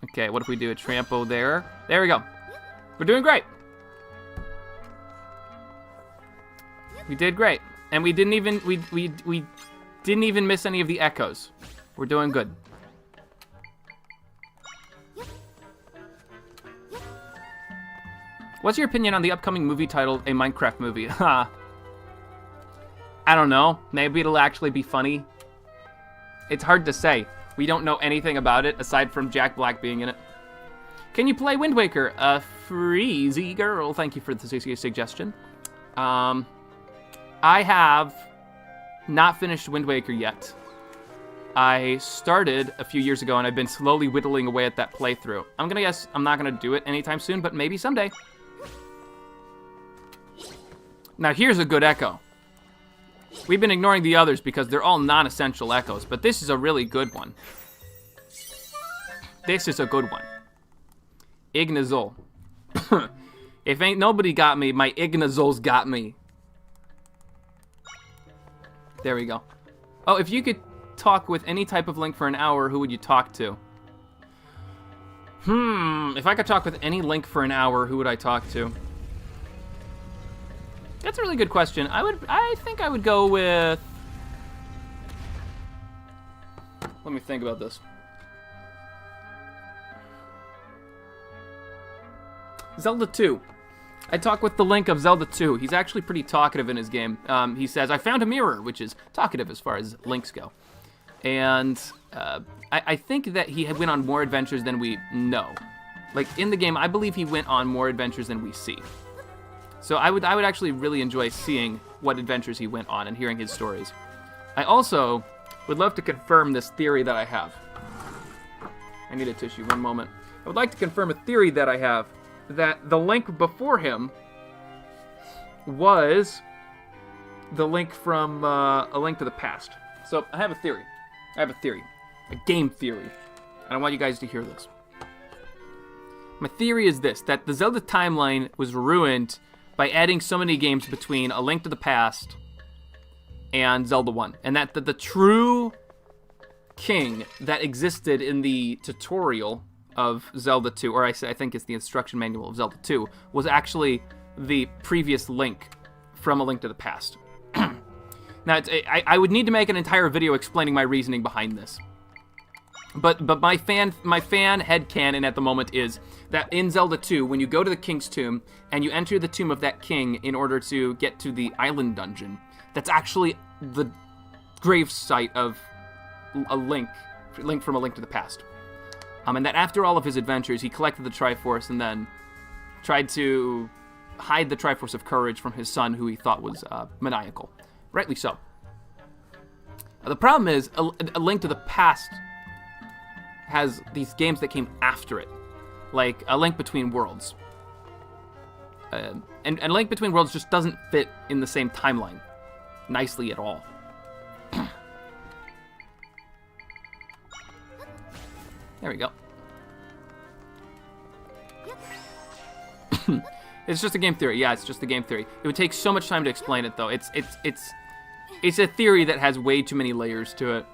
Okay, what if we do a trampo there? There we go. We're doing great. We did great. And we didn't even we didn't even miss any of the echoes. We're doing good. What's your opinion on the upcoming movie titled A Minecraft Movie? I don't know. Maybe it'll actually be funny. It's hard to say. We don't know anything about it aside from Jack Black being in it. Can you play Wind Waker? Freezy girl. Thank you for the suggestion. I have not finished Wind Waker yet. I started a few years ago and I've been slowly whittling away at that playthrough. I'm gonna guess I'm not gonna do it anytime soon, but maybe someday. Now here's a good echo. We've been ignoring the others because they're all non-essential echoes, but this is a really good one. This is a good one. Ignazol. If ain't nobody got me, my Ignazol's got me. There we go. Oh, if you could talk with any type of Link for an hour, who would you talk to? If I could talk with any Link for an hour, who would I talk to? That's a really good question. I think I would go with... Let me think about this. Zelda 2. I talk with the Link of Zelda 2. He's actually pretty talkative in his game. He says, I found a mirror, which is talkative as far as Links go. And I think that he went on more adventures than we know. Like, in the game, I believe he went on more adventures than we see. So I would actually really enjoy seeing what adventures he went on and hearing his stories. I also would love to confirm this theory that I have. I need a tissue, one moment. I would like to confirm a theory that I have, that the Link before him was the Link from A Link to the Past. So I have a theory. I have a theory. A game theory. And I want you guys to hear this. My theory is this, that the Zelda timeline was ruined by adding so many games between A Link to the Past and Zelda 1. And that the true king that existed in the tutorial of Zelda 2, or I think it's the instruction manual of Zelda 2, was actually the previous Link from A Link to the Past. Now, I would need to make an entire video explaining my reasoning behind this. But my fan headcanon at the moment is that in Zelda 2, when you go to the king's tomb and you enter the tomb of that king in order to get to the island dungeon, that's actually the grave site of a Link from A Link to the Past. And that after all of his adventures, he collected the Triforce and then tried to hide the Triforce of Courage from his son, who he thought was maniacal. Rightly so. The problem is, A Link to the Past has these games that came after it, like A Link Between Worlds. And A Link Between Worlds just doesn't fit in the same timeline nicely at all. There we go. It's just a game theory. Yeah, it's just a game theory. It would take so much time to explain it, though. It's a theory that has way too many layers to it.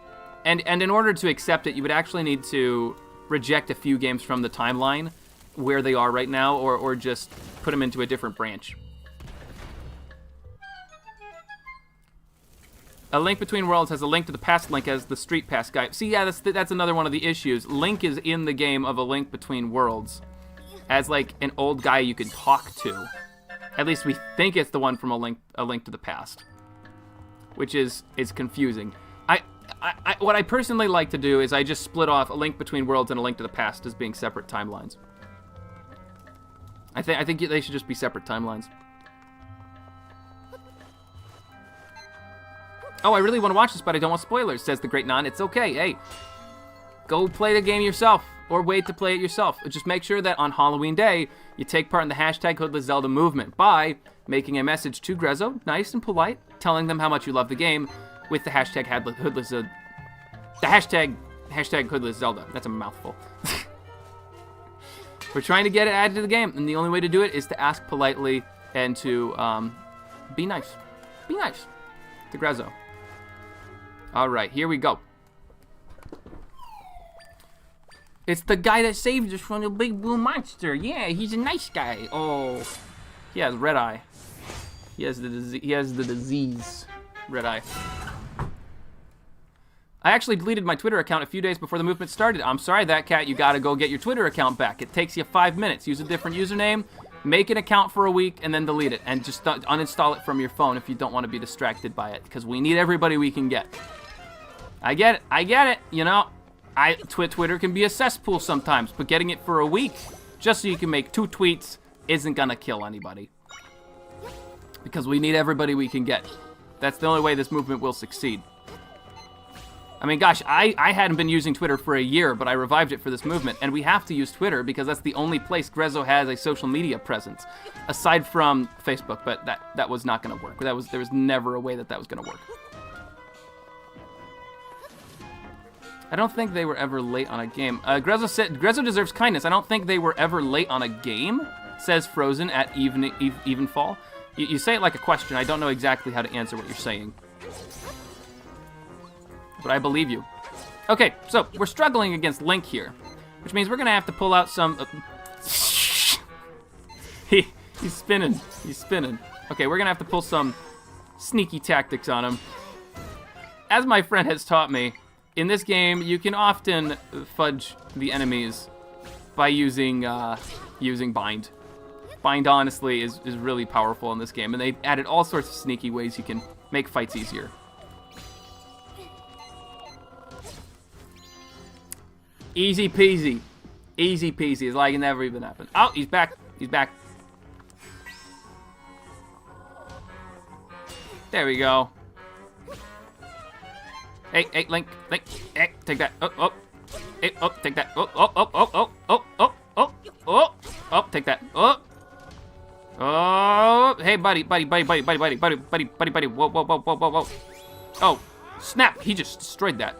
And in order to accept it, you would actually need to reject a few games from the timeline where they are right now, or just put them into a different branch. A Link Between Worlds has a Link to the Past Link as the Street Pass guy. See, yeah, that's another one of the issues. Link is in the game of A Link Between Worlds as, like, an old guy you can talk to. At least we think it's the one from A Link to the Past, which is confusing. What I personally like to do is I just split off A Link Between Worlds and A Link to the Past as being separate timelines. I think they should just be separate timelines. Oh, I really want to watch this, but I don't want spoilers, says the Great Non. It's okay. Hey, go play the game yourself, or wait to play it yourself. Just make sure that on Halloween Day, you take part in the hashtag Hoodless Zelda movement by making a message to Grezzo, nice and polite, telling them how much you love the game, with the hashtag Hoodless Zelda. The hashtag Hoodless Zelda. That's a mouthful. We're trying to get it added to the game, and the only way to do it is to ask politely and to be nice. Be nice to Grezzo. All right, here we go. It's the guy that saved us from the big blue monster. Yeah, he's a nice guy. Oh, he has red eye. He has the disease. Red eye. I actually deleted my Twitter account a few days before the movement started. I'm sorry, that cat. You gotta go get your Twitter account back. It takes you 5 minutes. Use a different username, make an account for a week, and then delete it. And just uninstall it from your phone if you don't want to be distracted by it, because we need everybody we can get. I get it. You know, Twitter can be a cesspool sometimes, but getting it for a week just so you can make 2 tweets isn't gonna kill anybody. Because we need everybody we can get. That's the only way this movement will succeed. I mean, gosh, I hadn't been using Twitter for a year, but I revived it for this movement, and we have to use Twitter because that's the only place Grezzo has a social media presence, aside from Facebook, but that was not going to work. There was never a way that was going to work. I don't think they were ever late on a game. Grezzo said, Grezzo deserves kindness. I don't think they were ever late on a game, says Frozen at Evenfall. You say it like a question. I don't know exactly how to answer what you're saying. But I believe you. Okay, so we're struggling against Link here, which means we're going to have to pull out some... He's spinning. He's spinning. Okay, we're going to have to pull some sneaky tactics on him. As my friend has taught me, in this game, you can often fudge the enemies by using Bind. Bind, honestly, is really powerful in this game, and they've added all sorts of sneaky ways you can make fights easier. Easy peasy. Easy peasy. It's like it never even happened. Oh, he's back. He's back. There we go. Hey, Link. Hey, take that. Oh. Hey, take that. Oh, take that. Oh, hey, buddy. Whoa. Oh, snap. He just destroyed that.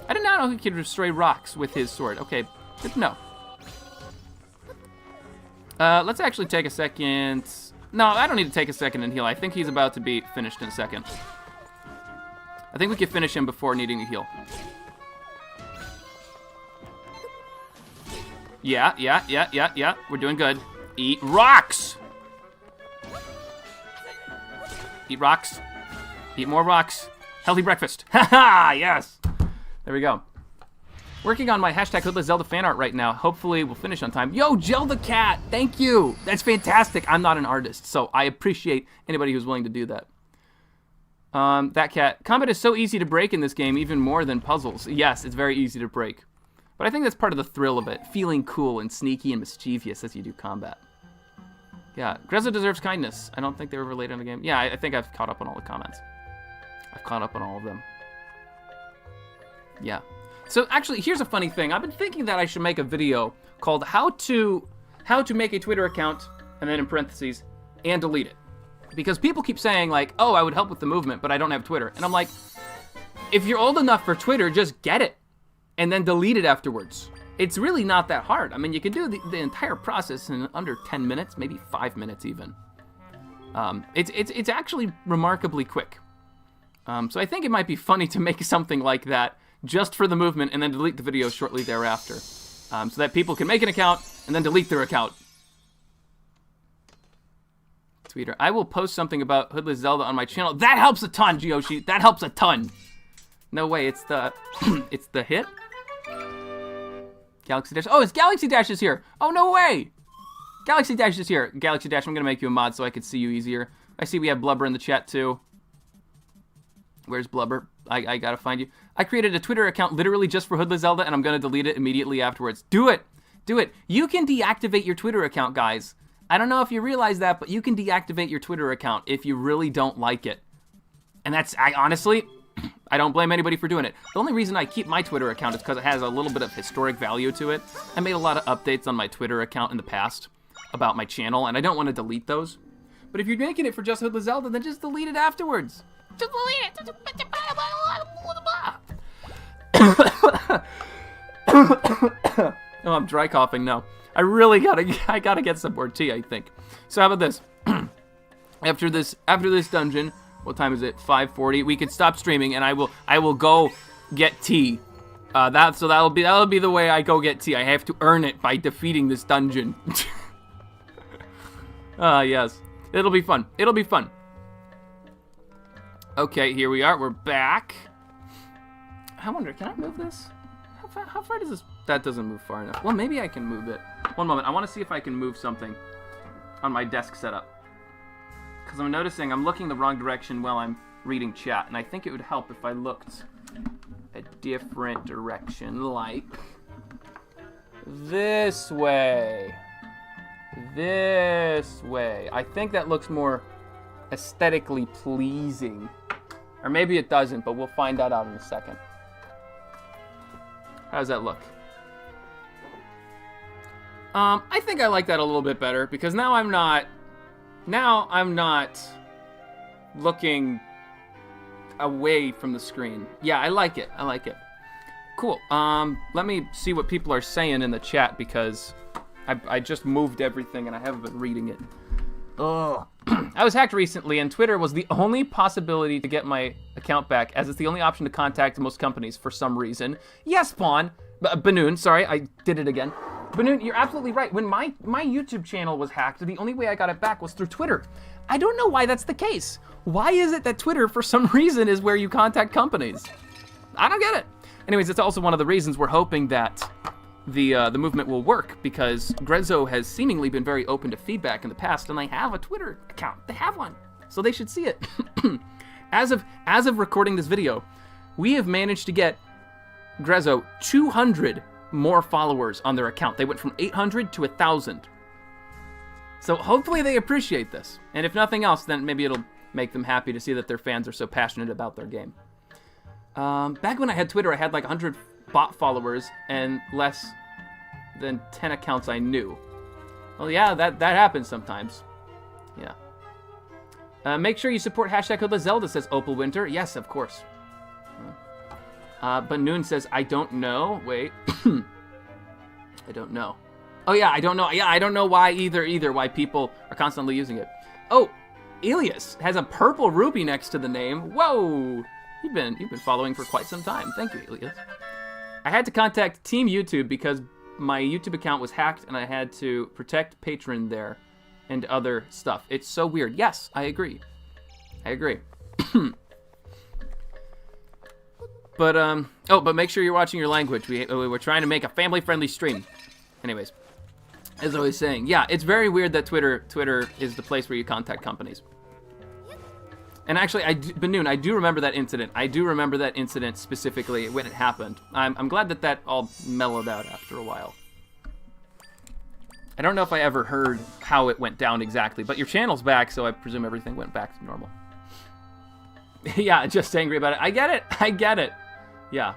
I did not know he could destroy rocks with his sword. Okay, good to know. Let's actually take a second. No, I don't need to take a second and heal. I think he's about to be finished in a second. I think we can finish him before needing to heal. Yeah. We're doing good. Eat rocks! Eat rocks. Eat more rocks. Healthy breakfast. Haha, yes! There we go. Working on my hashtag Hoodless Zelda fan art right now. Hopefully we'll finish on time. Yo, Zelda Cat, thank you. That's fantastic. I'm not an artist, so I appreciate anybody who's willing to do that. That cat. Combat is so easy to break in this game, even more than puzzles. Yes, it's very easy to break. But I think that's part of the thrill of it. Feeling cool and sneaky and mischievous as you do combat. Yeah, Grezzo deserves kindness. I don't think they were related in the game. Yeah, I think I've caught up on all the comments. I've caught up on all of them. Yeah. So actually, here's a funny thing. I've been thinking that I should make a video called how to make a Twitter account, and then in parentheses, and delete it. Because people keep saying like, oh, I would help with the movement, but I don't have Twitter. And I'm like, if you're old enough for Twitter, just get it and then delete it afterwards. It's really not that hard. I mean, you can do the entire process in under 10 minutes, maybe 5 minutes even. It's actually remarkably quick. So I think it might be funny to make something like that just for the movement and then delete the video shortly thereafter. So that people can make an account and then delete their account. Tweeter, I will post something about Hoodless Zelda on my channel. That helps a ton, Gyoshi. That helps a ton. No way, it's the it's the hit. Galaxy Dash. Oh, it's Galaxy Dash is here. Oh, no way. Galaxy Dash is here. Galaxy Dash, I'm going to make you a mod so I can see you easier. I see we have Blubber in the chat, too. Where's Blubber? I got to find you. I created a Twitter account literally just for Hoodless Zelda, and I'm going to delete it immediately afterwards. Do it. Do it. You can deactivate your Twitter account, guys. I don't know if you realize that, but you can deactivate your Twitter account if you really don't like it. And that's, honestly, I don't blame anybody for doing it. The only reason I keep my Twitter account is because it has a little bit of historic value to it. I made a lot of updates on my Twitter account in the past about my channel, and I don't want to delete those. But if you're making it for just Hoodless Zelda, then just delete it afterwards. Just delete it. Oh, I'm dry coughing now. I really gotta get some more tea, I think. So how about this? After this dungeon, what time is it? 5:40. We can stop streaming, and I will go get tea. That'll be the way I go get tea. I have to earn it by defeating this dungeon. Yes, it'll be fun. It'll be fun. Okay, here we are. We're back. I wonder, can I move this? How far does this? That doesn't move far enough. Well, maybe I can move it. One moment. I want to see if I can move something on my desk setup. Because I'm noticing I'm looking the wrong direction while I'm reading chat, and I think it would help if I looked a different direction, like this way. This way. I think that looks more aesthetically pleasing. Or maybe it doesn't, but we'll find that out in a second. How does that look? I think I like that a little bit better, because now I'm not looking away from the screen. Yeah, I like it. I like it. Cool. Let me see what people are saying in the chat, because I just moved everything and I haven't been reading it. Ugh. I was hacked recently, and Twitter was the only possibility to get my account back, as it's the only option to contact most companies for some reason. Yes, Spawn. Banoon, sorry, I did it again. Banoon, you're absolutely right. When my YouTube channel was hacked, the only way I got it back was through Twitter. I don't know why that's the case. Why is it that Twitter, for some reason, is where you contact companies? I don't get it. Anyways, it's also one of the reasons we're hoping that the movement will work, because Grezzo has seemingly been very open to feedback in the past, and they have a Twitter account. They have one, so they should see it. As of recording this video, we have managed to get Grezzo 200 more followers on their account. They went from 800 to 1,000. So hopefully they appreciate this, and if nothing else, then maybe it'll make them happy to see that their fans are so passionate about their game. Back when I had Twitter, I had like 100 bot followers and less than 10 accounts I knew. Well, yeah, that happens sometimes. Yeah. Make sure you support hashtag Hoodless Zelda, says Opal Winter. Yes, of course. But Noon says, I don't know. Wait. I don't know. Oh, yeah, I don't know. Yeah, I don't know why either, why people are constantly using it. Oh, Elias has a purple ruby next to the name. Whoa. You've been following for quite some time. Thank you, Elias. I had to contact Team YouTube because my YouTube account was hacked and I had to protect Patron there and other stuff. It's so weird. Yes, I agree. But make sure you're watching your language. We're trying to make a family-friendly stream. Anyways, as I was saying, yeah, it's very weird that Twitter is the place where you contact companies. And actually, Banoon, I do remember that incident. I do remember that incident specifically when it happened. I'm glad that all mellowed out after a while. I don't know if I ever heard how it went down exactly, but your channel's back, so I presume everything went back to normal. Yeah, just angry about it. I get it. Yeah.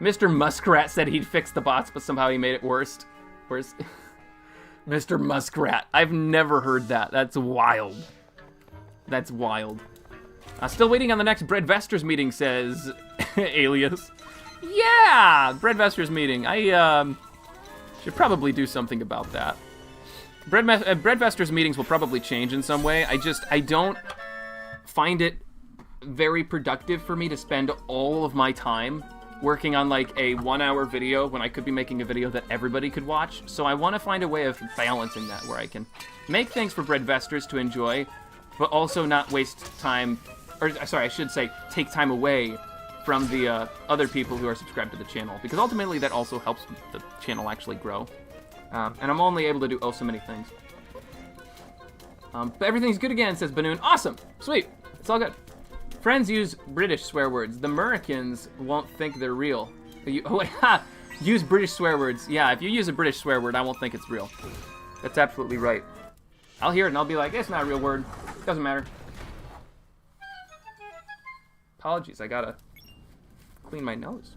Mr. Muskrat said he'd fix the bots, but somehow he made it worse. Where's Mr. Muskrat? I've never heard that. That's wild. That's wild. Still waiting on the next Breadvestors meeting, says Alias. Yeah, Breadvestors meeting. I should probably do something about that. Breadvestors meetings will probably change in some way. I don't find it very productive for me to spend all of my time working on like a 1-hour video when I could be making a video that everybody could watch. So I want to find a way of balancing that where I can make things for Breadvestors to enjoy, but also not waste time, or sorry, I should say take time away from the other people who are subscribed to the channel, because ultimately that also helps the channel actually grow. And I'm only able to do so many things. But everything's good again, says Banoon. Awesome! Sweet! It's all good. Friends use British swear words. The Americans won't think they're real. Use British swear words. Yeah, if you use a British swear word, I won't think it's real. That's absolutely right. I'll hear it and I'll be like, it's not a real word. Doesn't matter. Apologies, I gotta clean my nose.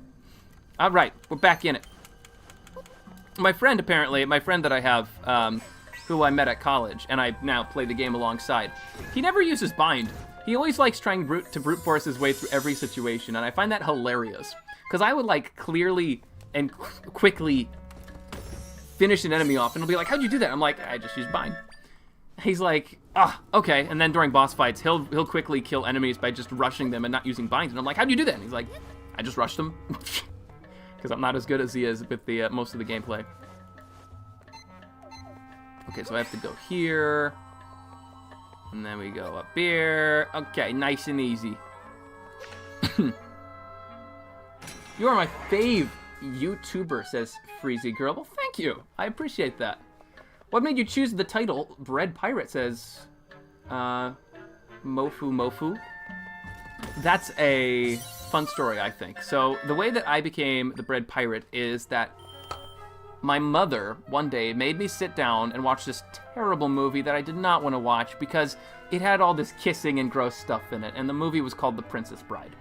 All right, we're back in it. My friend, apparently, my friend that I have, who I met at college, and I now play the game alongside, he never uses bind. He always likes trying to brute force his way through every situation, and I find that hilarious. Because I would, like, clearly and quickly finish an enemy off, and he'll be like, how'd you do that? I'm like, I just used bind. He's like, okay. And then during boss fights, he'll quickly kill enemies by just rushing them and not using bind. And I'm like, how'd you do that? And he's like, I just rushed them. Because I'm not as good as he is with the most of the gameplay. Okay, so I have to go here. And then we go up here. Okay, nice and easy. You are my fave YouTuber, says Freezy Girl. Well, thank you. I appreciate that. What made you choose the title Bread Pirate, says Mofu. That's a fun story, I think. So the way that I became the Bread Pirate is that my mother one day made me sit down and watch this terrible movie that I did not want to watch because it had all this kissing and gross stuff in it, and the movie was called The Princess Bride.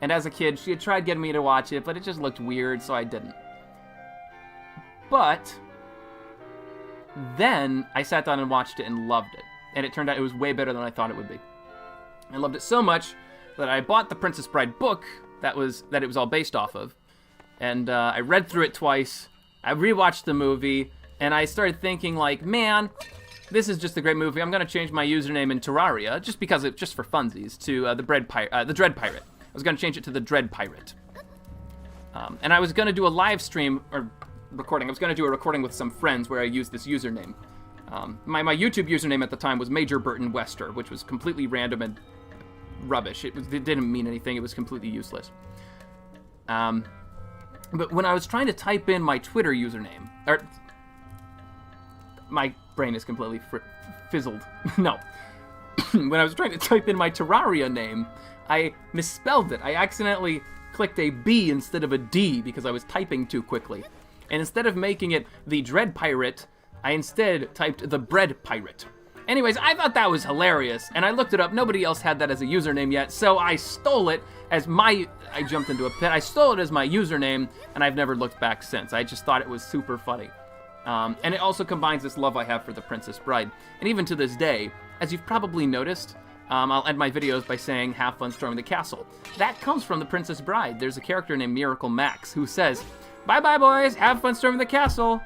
And as a kid, she had tried getting me to watch it, but it just looked weird, so I didn't. But then I sat down and watched it and loved it. And it turned out it was way better than I thought it would be. I loved it so much that I bought the Princess Bride book that it was all based off of. And I read through it twice. I rewatched the movie, and I started thinking, like, man, this is just a great movie. I'm going to change my username in Terraria, just for funsies, to the Dread Pirate. I was going to change it to the Dread Pirate. And I was going to do a live stream, or recording. I was going to do a recording with some friends where I used this username. My YouTube username at the time was Major Burton Wester, which was completely random and rubbish. It didn't mean anything. It was completely useless. But when I was trying to type in my Twitter username, my brain is completely fizzled. No. When I was trying to type in my Terraria name, I misspelled it. I accidentally clicked a B instead of a D because I was typing too quickly. And instead of making it the Dread Pirate, I instead typed the Bread Pirate. Anyways, I thought that was hilarious, and I looked it up. Nobody else had that as a username yet, so I stole it as I jumped into a pit. I stole it as my username, and I've never looked back since. I just thought it was super funny. And it also combines this love I have for the Princess Bride. And even to this day, as you've probably noticed, I'll end my videos by saying, have fun storming the castle. That comes from the Princess Bride. There's a character named Miracle Max who says, bye-bye, boys, have fun storming the castle.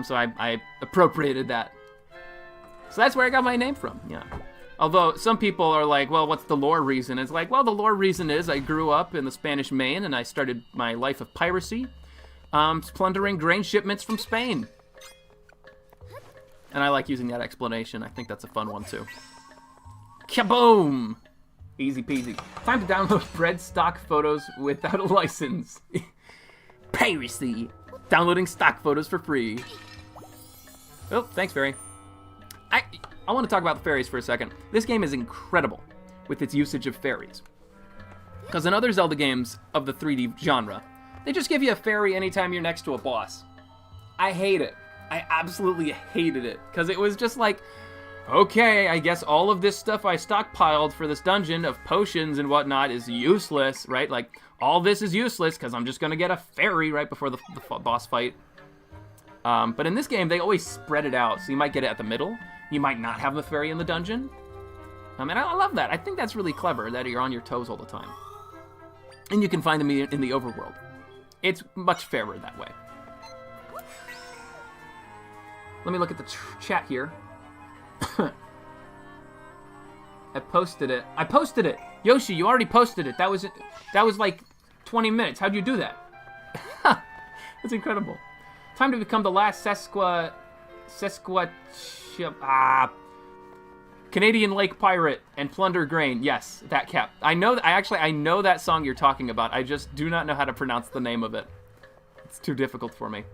So I appropriated that. So that's where I got my name from, yeah. Although some people are like, well, what's the lore reason? It's like, well, the lore reason is I grew up in the Spanish Main and I started my life of piracy, plundering grain shipments from Spain. And I like using that explanation. I think that's a fun one, too. Kaboom! Easy peasy. Time to download bread stock photos without a license. Piracy! Downloading stock photos for free. Oh, thanks, Fairy. I want to talk about the fairies for a second. This game is incredible with its usage of fairies. Because in other Zelda games of the 3D genre, they just give you a fairy anytime you're next to a boss. I hate it. I absolutely hated it. Because it was just like, Okay, I guess all of this stuff I stockpiled for this dungeon of potions and whatnot is useless, right? Like, all this is useless because I'm just going to get a fairy right before the boss fight. But in this game, they always spread it out, so you might get it at the middle. You might not have the fairy in the dungeon. And I love that. I think that's really clever, that you're on your toes all the time. And you can find them in the overworld. It's much fairer that way. Let me look at the chat here. I posted it. Yoshi, you already posted it. That was like 20 minutes. How'd you do that? That's incredible. Time to become the last Canadian Lake Pirate and plunder grain. Yes, that cap. I know that song you're talking about. I just do not know how to pronounce the name of it. It's too difficult for me.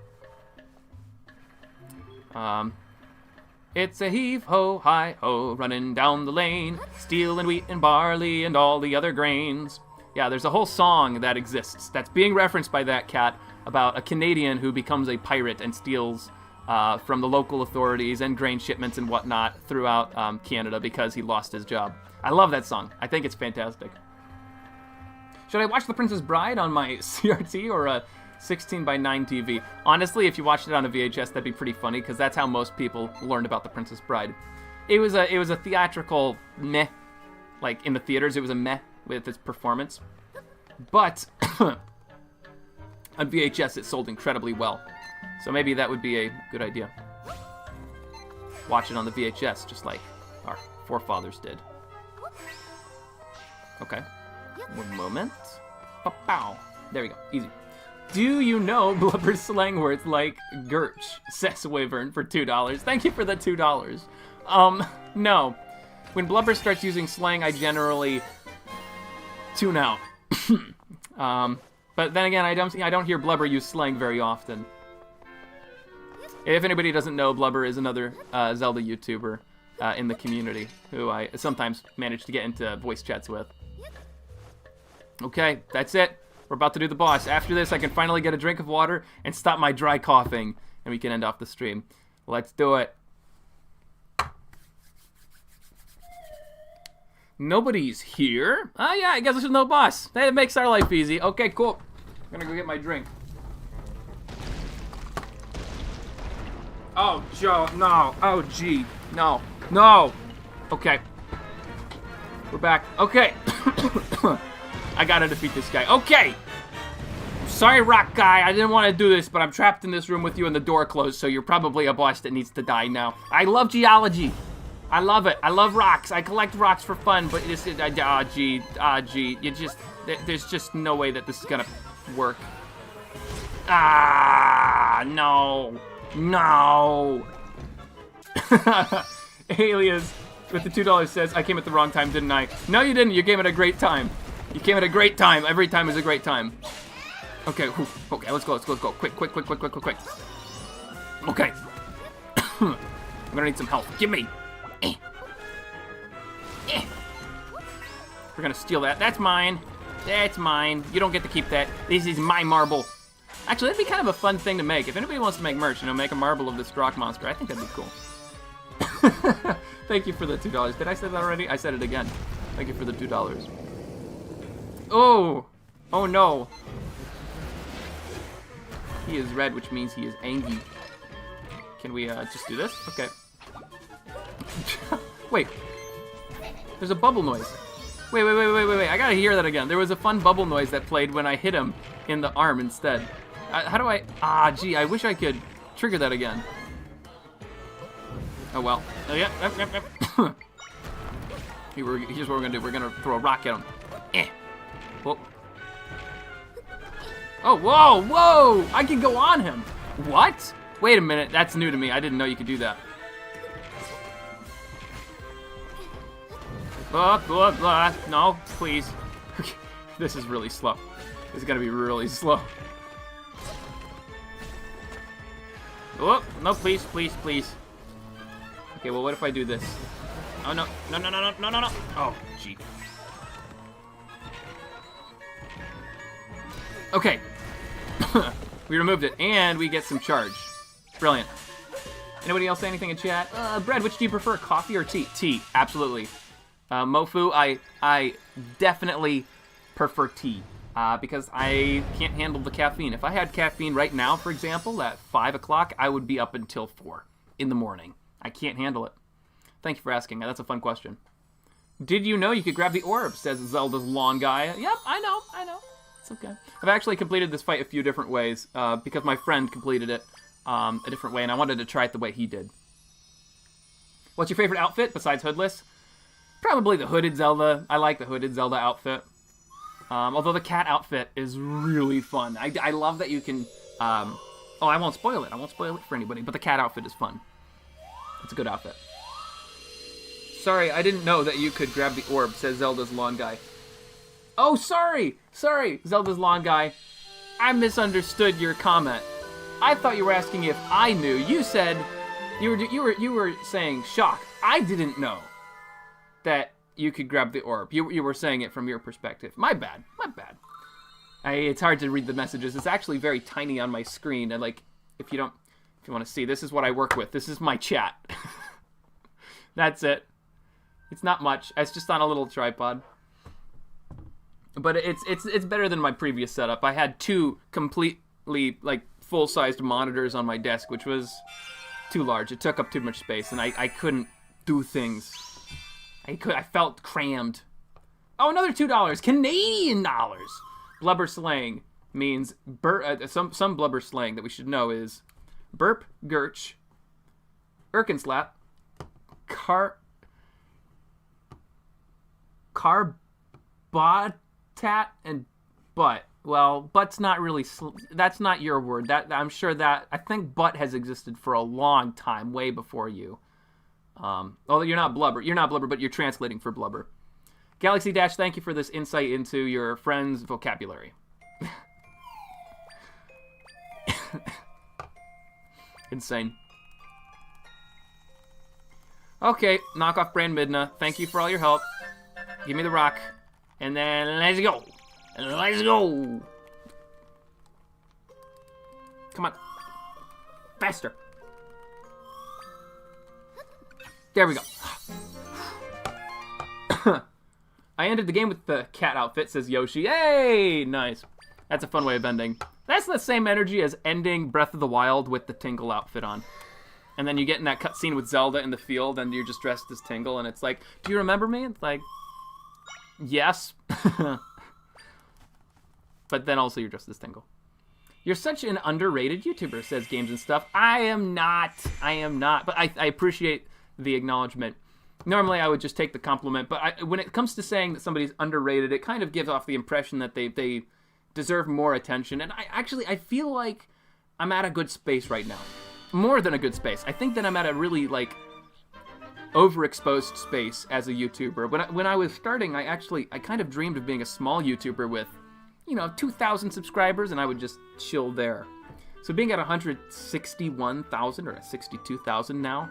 It's a heave-ho, hi-ho, running down the lane, stealing wheat and barley and all the other grains. Yeah, there's a whole song that exists that's being referenced by that cat about a Canadian who becomes a pirate and steals from the local authorities and grain shipments and whatnot throughout Canada because he lost his job. I love that song. I think it's fantastic. Should I watch The Princess Bride on my CRT or a 16:9 TV? Honestly, if you watched it on a VHS, that'd be pretty funny because that's how most people learned about The Princess Bride. It was a theatrical meh. Like in the theaters, it was a meh with its performance. But on VHS, it sold incredibly well. So maybe that would be a good idea. Watch it on the VHS, just like our forefathers did. Okay. One moment. Pow. There we go. Easy. Do you know Blubber's slang words like Gertch, says Wyvern for $2. Thank you for the $2. No. When Blubber starts using slang, I generally tune out. But then again, I don't hear Blubber use slang very often. If anybody doesn't know, Blubber is another Zelda YouTuber in the community who I sometimes manage to get into voice chats with. Okay, that's it. We're about to do the boss. After this, I can finally get a drink of water and stop my dry coughing, and we can end off the stream. Let's do it. Nobody's here. Oh, yeah, I guess there's no boss. That makes our life easy. Okay, cool. I'm gonna go get my drink. Oh, Joe, no. Oh, gee. No. No. Okay. We're back. Okay. I gotta defeat this guy. Okay. Sorry, rock guy. I didn't want to do this, but I'm trapped in this room with you and the door closed, so you're probably a boss that needs to die now. I love geology. I love it. I love rocks. I collect rocks for fun, but it's... gee. You just... There's just no way that this is gonna work. No. No. Alias with the $2 says, I came at the wrong time, didn't I? No, you didn't. You came at a great time. You came at a great time. Every time is a great time. Okay, okay, let's go. Quick. Okay. I'm gonna need some help. Give me. We're gonna steal that. That's mine. That's mine. You don't get to keep that. This is my marble. Actually, that'd be kind of a fun thing to make. If anybody wants to make merch, make a marble of this rock monster, I think that'd be cool. Thank you for the $2. Did I say that already? I said it again. Thank you for the $2. Oh! Oh no. He is red, which means he is angry. Can we just do this? Okay. Wait. There's a bubble noise. Wait. I gotta hear that again. There was a fun bubble noise that played when I hit him in the arm instead. How do I... gee, I wish I could trigger that again. Oh, well. Oh, yeah. Yep. Here's what we're gonna do. We're gonna throw a rock at him. Whoa. Oh, whoa! I can go on him. What? Wait a minute. That's new to me. I didn't know you could do that. No, please. This is really slow. This is gonna be really slow. Oh, no, please. Okay, well, what if I do this? Oh, no. Oh, gee. Okay. We removed it, and we get some charge. Brilliant. Anybody else say anything in chat? Brad, which do you prefer, coffee or tea? Tea, absolutely. Mofu, I definitely prefer tea because I can't handle the caffeine. If I had caffeine right now, for example, at 5 o'clock, I would be up until 4 in the morning. I can't handle it. Thank you for asking. That's a fun question. Did you know you could grab the orb, says Zelda's lawn guy. Yep, I know. It's okay. I've actually completed this fight a few different ways because my friend completed it a different way, and I wanted to try it the way he did. What's your favorite outfit besides Hoodless? Probably the Hooded Zelda. I like the Hooded Zelda outfit. Although the cat outfit is really fun. I love that you can... I won't spoil it. I won't spoil it for anybody, but the cat outfit is fun. It's a good outfit. Sorry, I didn't know that you could grab the orb, says Zelda's lawn guy. Oh, sorry, Zelda's lawn guy. I misunderstood your comment. I thought you were asking if I knew. You said you were saying shock. I didn't know that you could grab the orb. You were saying it from your perspective. My bad. It's hard to read the messages. It's actually very tiny on my screen. And like, if you want to see, this is what I work with. This is my chat. That's it. It's not much. It's just on a little tripod. But it's better than my previous setup. I had 2 completely like full-sized monitors on my desk, which was too large. It took up too much space, and I couldn't do things. I felt crammed. Oh, another $2, Canadian dollars. Blubber slang means some blubber slang that we should know is burp, gurch, Erkenslap, carbotat, and butt. Well, butt's not really... that's not your word. I'm sure that... I think butt has existed for a long time, way before you. Although you're not blubber. You're not blubber, but you're translating for blubber. Galaxy Dash, thank you for this insight into your friend's vocabulary. Insane. Okay, knockoff brand Midna. Thank you for all your help. Give me the rock. And then let's go. Let's go. Come on. Faster. There we go. I ended the game with the cat outfit, says Yoshi. Hey, nice. That's a fun way of ending. That's the same energy as ending Breath of the Wild with the Tingle outfit on. And then you get in that cutscene with Zelda in the field, and you're just dressed as Tingle, and it's like, do you remember me? It's like, yes. But then also you're dressed as Tingle. You're such an underrated YouTuber, says Games and Stuff. I am not. But I appreciate the acknowledgement. Normally I would just take the compliment, but when it comes to saying that somebody's underrated, it kind of gives off the impression that they deserve more attention. And I feel like I'm at a good space right now. More than a good space. I think that I'm at a really, like, overexposed space as a YouTuber. When I was starting, I kind of dreamed of being a small YouTuber with, 2,000 subscribers, and I would just chill there. So being at 161,000 or 62,000 now,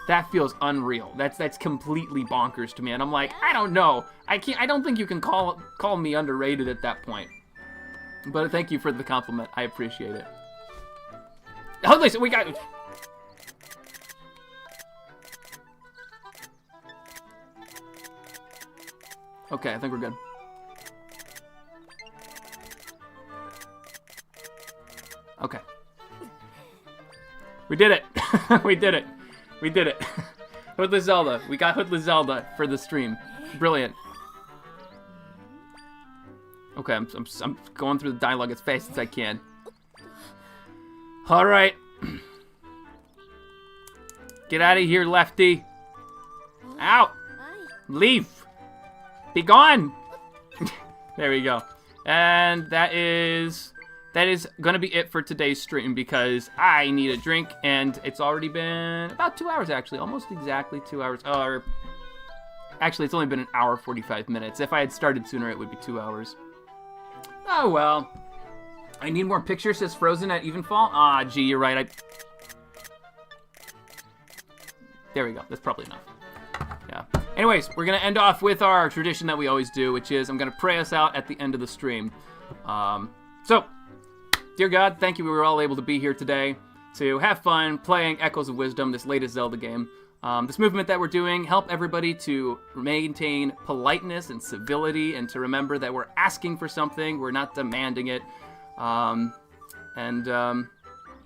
that feels unreal. That's completely bonkers to me, and I'm like, I don't know. I don't think you can call me underrated at that point. But thank you for the compliment. I appreciate it. Oh, listen, we got... Okay, I think we're good. Okay. We did it. We did it. We did it. Hoodless Zelda. We got Hoodless Zelda for the stream. Brilliant. Okay, I'm going through the dialogue as fast as I can. All right. Get out of here, Lefty. Out. Leave. Be gone. There we go. And that is going to be it for today's stream because I need a drink, and it's already been about 2 hours, actually. Almost exactly 2 hours. Or actually, it's only been an hour 45 minutes. If I had started sooner, it would be 2 hours. Oh, well. I need more pictures, says Frozen at Evenfall. Ah, gee, you're right. There we go. That's probably enough. Yeah. Anyways, we're going to end off with our tradition that we always do, which is I'm going to pray us out at the end of the stream. So, dear God, thank you we were all able to be here today. to have fun playing Echoes of Wisdom, this latest Zelda game. This movement that we're doing, help everybody to maintain politeness and civility, and to remember that we're asking for something, we're not demanding it.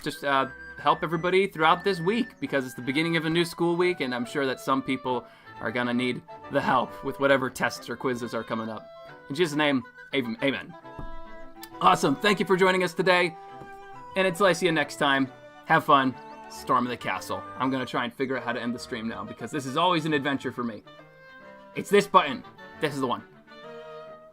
Just help everybody throughout this week, because it's the beginning of a new school week, and I'm sure that some people are going to need the help with whatever tests or quizzes are coming up. In Jesus' name, amen. Awesome. Thank you for joining us today. And until I see you next time, have fun. Storm of the castle. I'm going to try and figure out how to end the stream now, because this is always an adventure for me. It's this button. This is the one.